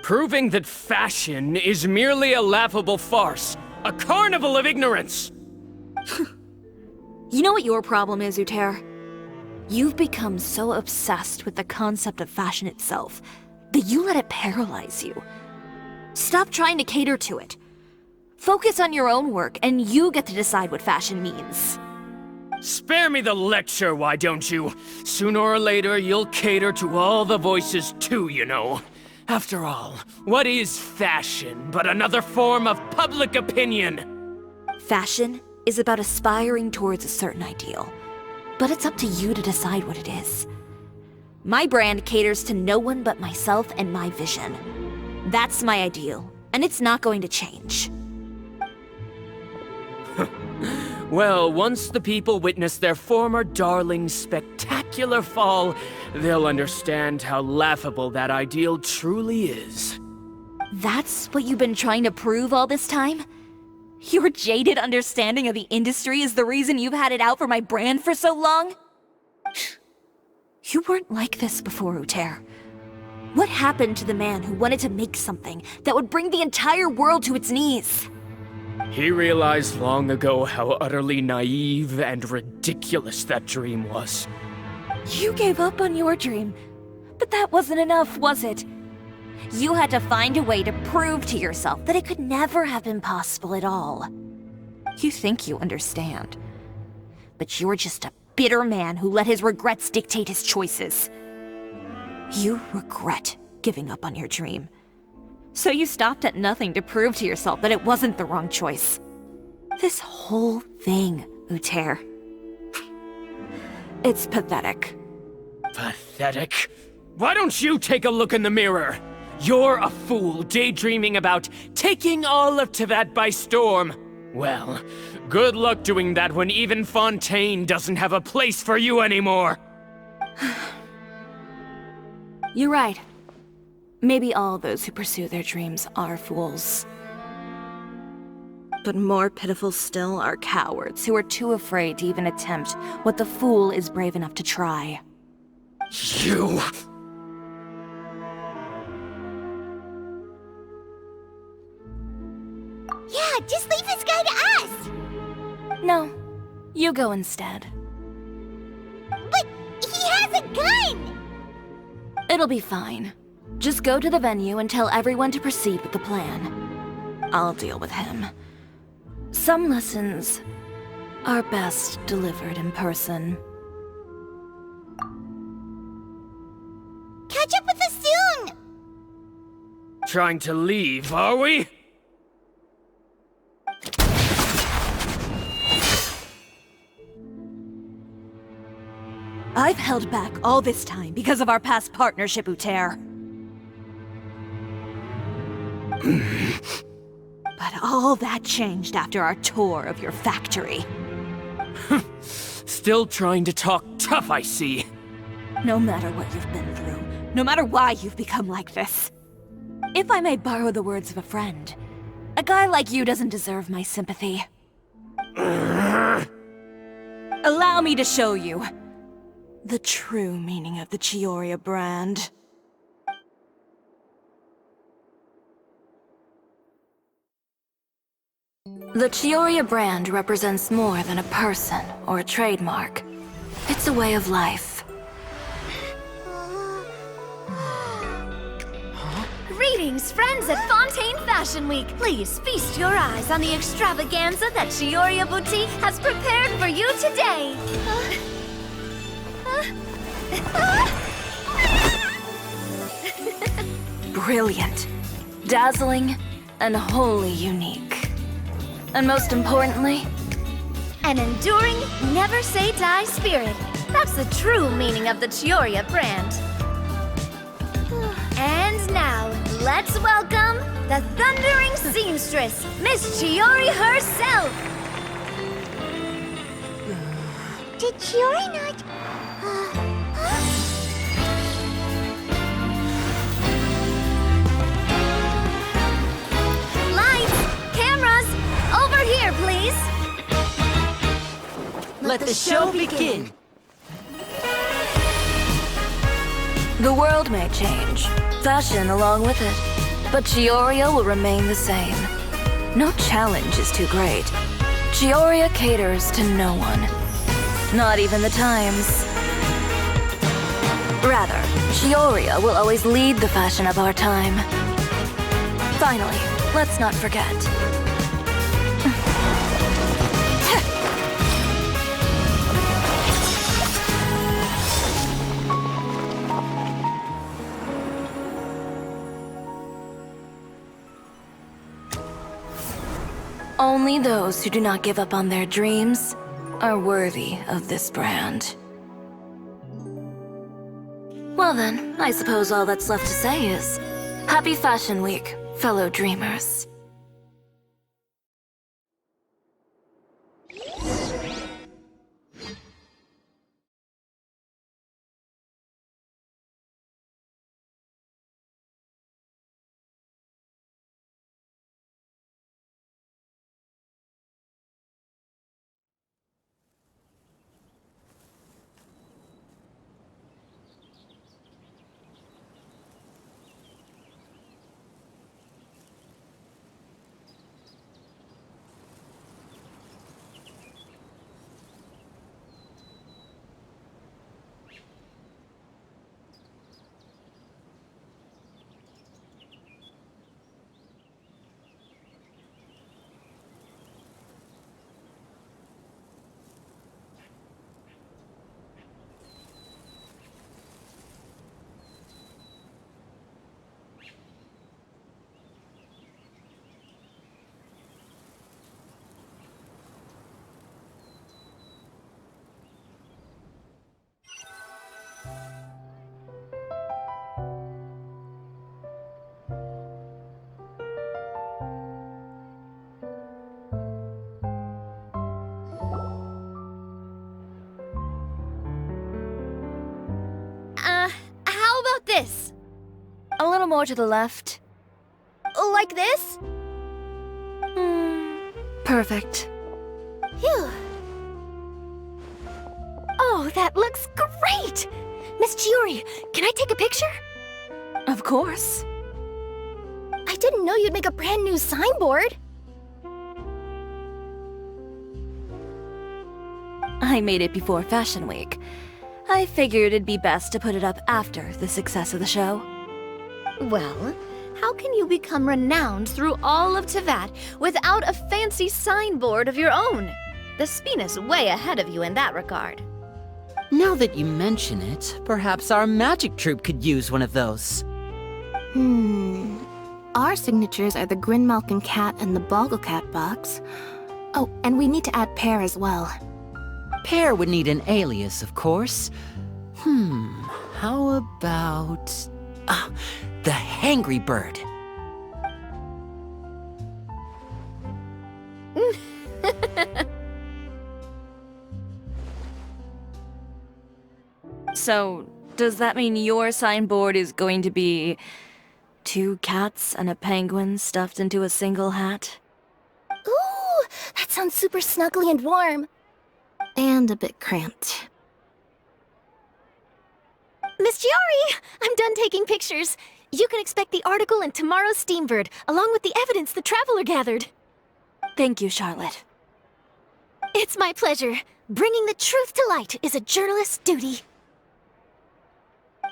Proving that fashion is merely a laughable farce, a carnival of ignorance! You know what your problem is, Uter? You've become so obsessed with the concept of fashion itself that you let it paralyze you. Stop trying to cater to it. Focus on your own work, and you get to decide what fashion means. Spare me the lecture, why don't you? Sooner or later, you'll cater to all the voices too, you know. After all, what is fashion but another form of public opinion? Fashion is about aspiring towards a certain ideal. But it's up to you to decide what it is. My brand caters to no one but myself and my vision. That's my ideal, and it's not going to change. Well, once the people witness their former darling's spectacular fall, they'll understand how laughable that ideal truly is. That's what you've been trying to prove all this time? Your jaded understanding of the industry is the reason you've had it out for my brand for so long? You weren't like this before, Uter. What happened to the man who wanted to make something that would bring the entire world to its knees? He realized long ago how utterly naive and ridiculous that dream was. You gave up on your dream, but that wasn't enough, was it? You had to find a way to prove to yourself that it could never have been possible at all. You think you understand, but you're just a bitter man who let his regrets dictate his choices. You regret giving up on your dream. So you stopped at nothing to prove to yourself that it wasn't the wrong choice. This whole thing, Uter. It's pathetic. Pathetic? Why don't you take a look in the mirror? You're a fool daydreaming about taking all of Teyvat by storm. Well, good luck doing that when even Fontaine doesn't have a place for you anymore. You're right. Maybe all those who pursue their dreams are fools. But more pitiful still are cowards who are too afraid to even attempt what the fool is brave enough to try. You... Yeah, just leave this guy to us! No, you go instead. But he has a gun! It'll be fine. Just go to the venue and tell everyone to proceed with the plan. I'll deal with him. Some lessons are best delivered in person. Catch up with us soon! Trying to leave, are we? I've held back all this time because of our past partnership, Uter. But all that changed after our tour of your factory. Still trying to talk tough, I see. No matter what you've been through, no matter why you've become like this. If I may borrow the words of a friend, a guy like you doesn't deserve my sympathy. Allow me to show you the true meaning of the Chiori brand. The Chiori brand represents more than a person or a trademark. It's a way of life. Greetings, friends at Fontaine Fashion Week. Please feast your eyes on the extravaganza that Chiori Boutique has prepared for you today. Brilliant, dazzling, and wholly unique. And most importantly, an enduring, never-say-die spirit. That's the true meaning of the Chiori brand. And now, let's welcome the thundering seamstress, Miss Chiori herself! Did Chiori not... Lights! Cameras! Over here, please! Let the show begin! the world may change, fashion along with it, but Chiori will remain the same. No challenge is too great. Chiori caters to no one. Not even the times. Rather, Chiori will always lead the fashion of our time. Finally, let's not forget. Only those who do not give up on their dreams are worthy of this brand. Well then, I suppose all that's left to say is, Happy Fashion Week, fellow dreamers. about this? A little more to the left. Like this? Perfect. Phew. Oh, that looks great! Miss Chiori, can I take a picture? Of course. I didn't know you'd make a brand new signboard. I made it before Fashion Week. I figured it'd be best to put it up after the success of the show. Well, how can you become renowned through all of Tevat without a fancy signboard of your own? The Spina's way ahead of you in that regard. Now that you mention it, perhaps our magic troupe could use one of those. Our signatures are the Grinmalkin cat and the Bogglecat box. Oh, and we need to add Pear as well. Pear would need an alias, of course. How about... the Hangry Bird. So, does that mean your signboard is going to be 2 cats and a penguin stuffed into a single hat? Ooh, that sounds super snuggly and warm. And a bit cramped. Miss Chiori, I'm done taking pictures. You can expect the article in tomorrow's Steambird, along with the evidence the Traveler gathered. Thank you, Charlotte. It's my pleasure. Bringing the truth to light is a journalist's duty.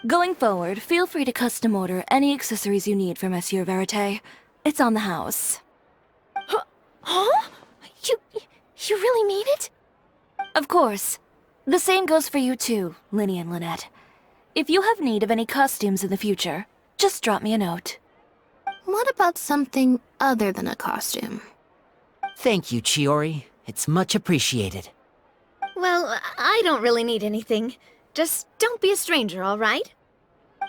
Going forward, feel free to custom order any accessories you need for Monsieur Verite. It's on the house. Huh? You really mean it? Of course. The same goes for you too, Linny and Lynette. If you have need of any costumes in the future, just drop me a note. What about something other than a costume? Thank you, Chiori. It's much appreciated. Well, I don't really need anything. Just don't be a stranger, all right?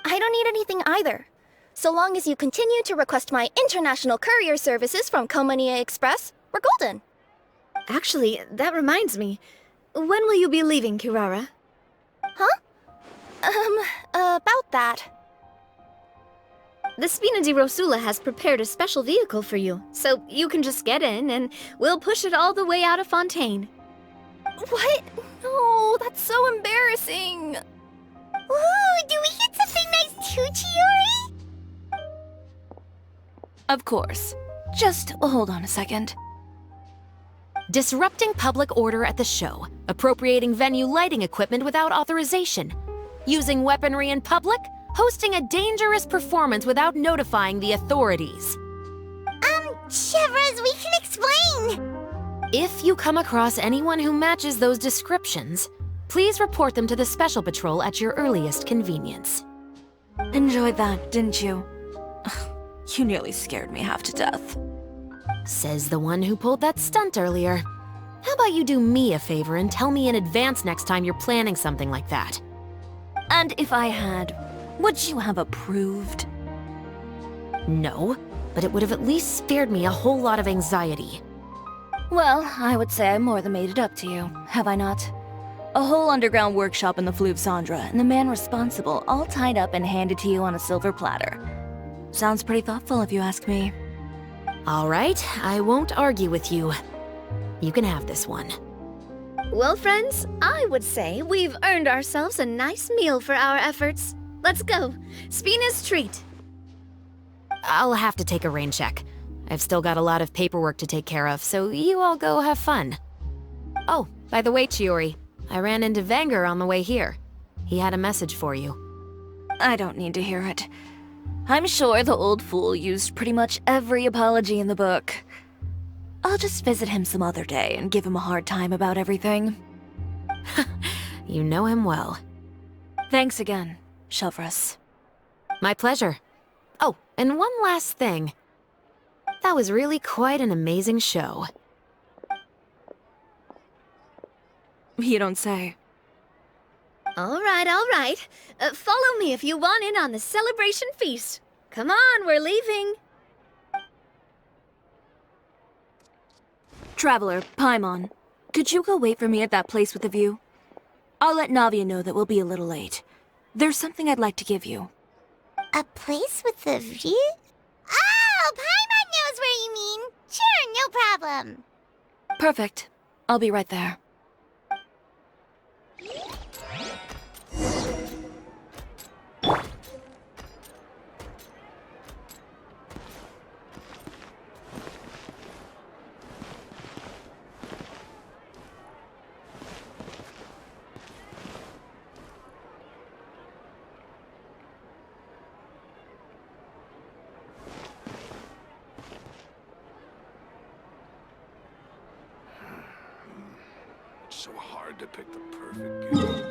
I don't need anything either. So long as you continue to request my international courier services from Komania Express, we're golden. Actually, that reminds me. When will you be leaving, Kirara? Huh? About that. The Spina di Rosula has prepared a special vehicle for you, so you can just get in and we'll push it all the way out of Fontaine. What? No, that's so embarrassing. Ooh, do we get something nice too, Chiori? Of course. Just hold on a second. Disrupting public order at the show, appropriating venue lighting equipment without authorization, using weaponry in public, hosting a dangerous performance without notifying the authorities. Chevras, we can explain! If you come across anyone who matches those descriptions, please report them to the Special Patrol at your earliest convenience. Enjoyed that, didn't you? You nearly scared me half to death. Says the one who pulled that stunt earlier. How about you do me a favor and tell me in advance next time you're planning something like that? And if I had, would you have approved? No, but it would have at least spared me a whole lot of anxiety. Well, I would say I more than made it up to you, have I not? A whole underground workshop in the Fleuve Cendra, and the man responsible all tied up and handed to you on a silver platter. Sounds pretty thoughtful if you ask me. All right, I won't argue with you. You can have this one. Well, friends, I would say we've earned ourselves a nice meal for our efforts. Let's go. Spina's treat. I'll have to take a rain check. I've still got a lot of paperwork to take care of, so you all go have fun. Oh, by the way, Chiori, I ran into Vanger on the way here. He had a message for you. I don't need to hear it. I'm sure the old fool used pretty much every apology in the book. I'll just visit him some other day and give him a hard time about everything. You know him well. Thanks again, Chevras. My pleasure. Oh, and one last thing. That was really quite an amazing show. You don't say. All right. Follow me if you want in on the celebration feast. Come on, we're leaving. Traveler, Paimon, could you go wait for me at that place with the view? I'll let Navia know that we'll be a little late. There's something I'd like to give you. A place with a view? Oh, Paimon knows where you mean. Sure, no problem. Perfect. I'll be right there. It's so hard to pick the perfect gift.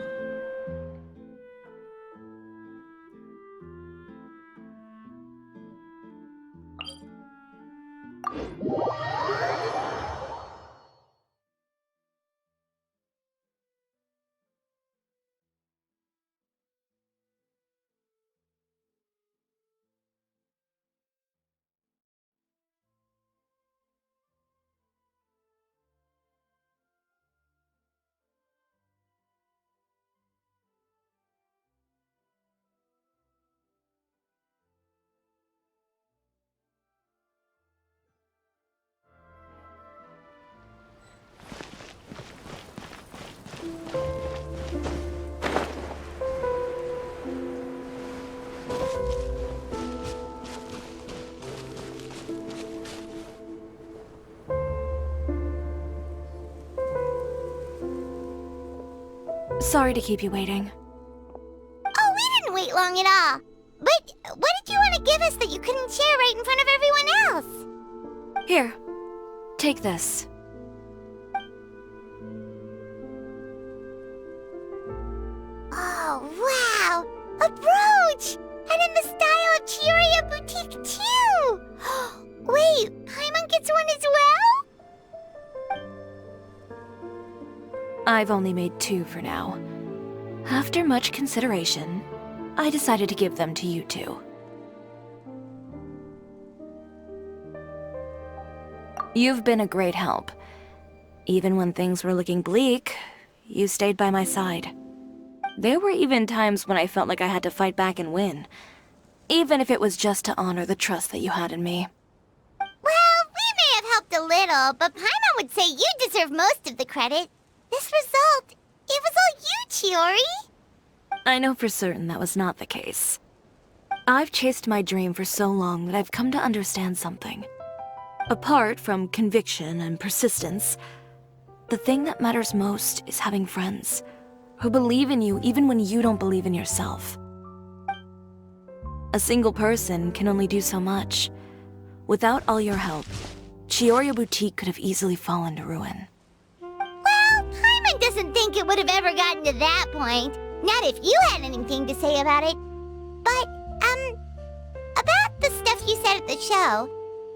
Sorry to keep you waiting. Oh, we didn't wait long at all. But what did you want to give us that you couldn't share right in front of everyone else? Here, take this. Oh, wow! A brooch! And in the style of Chiori Boutique, too! Wait, Paimon gets one as well? I've only made 2 for now. After much consideration, I decided to give them to you two. You've been a great help. Even when things were looking bleak, you stayed by my side. There were even times when I felt like I had to fight back and win, even if it was just to honor the trust that you had in me. Well, we may have helped a little, but Paimon would say you deserve most of the credit. This result, it was all you, Chiori. I know for certain that was not the case. I've chased my dream for so long that I've come to understand something. Apart from conviction and persistence, the thing that matters most is having friends who believe in you even when you don't believe in yourself. A single person can only do so much. Without all your help, Chiori Boutique could have easily fallen to ruin. Well, Paimon doesn't think it would have ever gotten to that point. Not if you had anything to say about it. But, about the stuff you said at the show,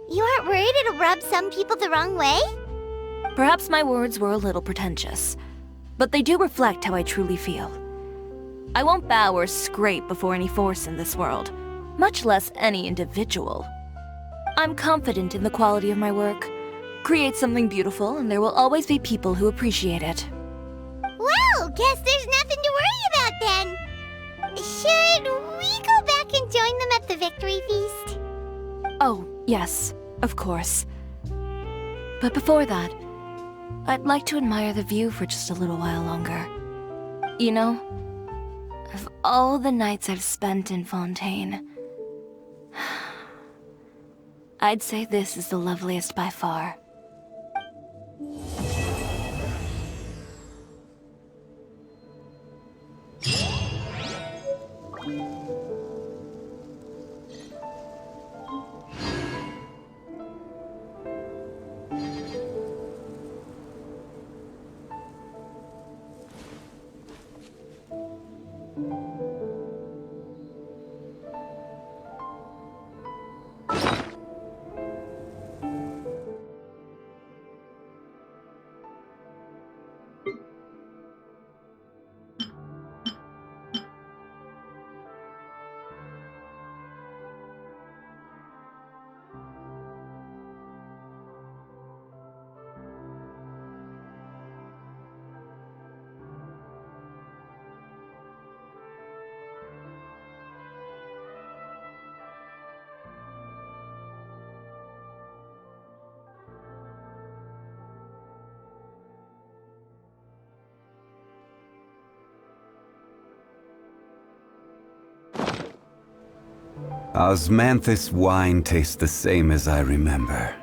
you aren't worried it'll rub some people the wrong way? Perhaps my words were a little pretentious, but they do reflect how I truly feel. I won't bow or scrape before any force in this world, much less any individual. I'm confident in the quality of my work. Create something beautiful, and there will always be people who appreciate it. Well, guess there's nothing to worry about then. Should we go back and join them at the victory feast? Oh, yes, of course. But before that, I'd like to admire the view for just a little while longer. You know, of all the nights I've spent in Fontaine, I'd say this is the loveliest by far. Osmanthus wine tastes the same as I remember.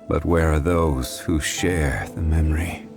But where are those who share the memory?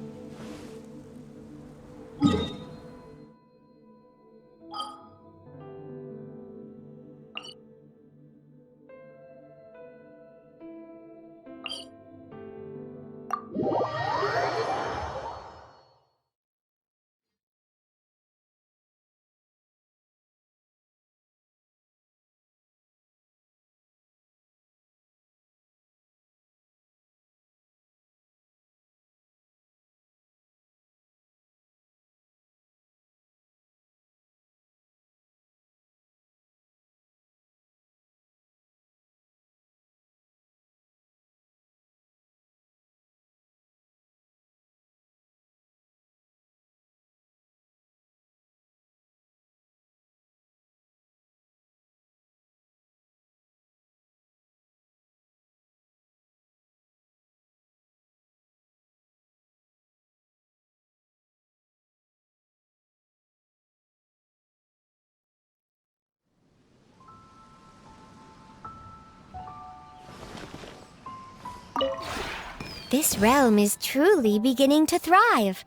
This realm is truly beginning to thrive.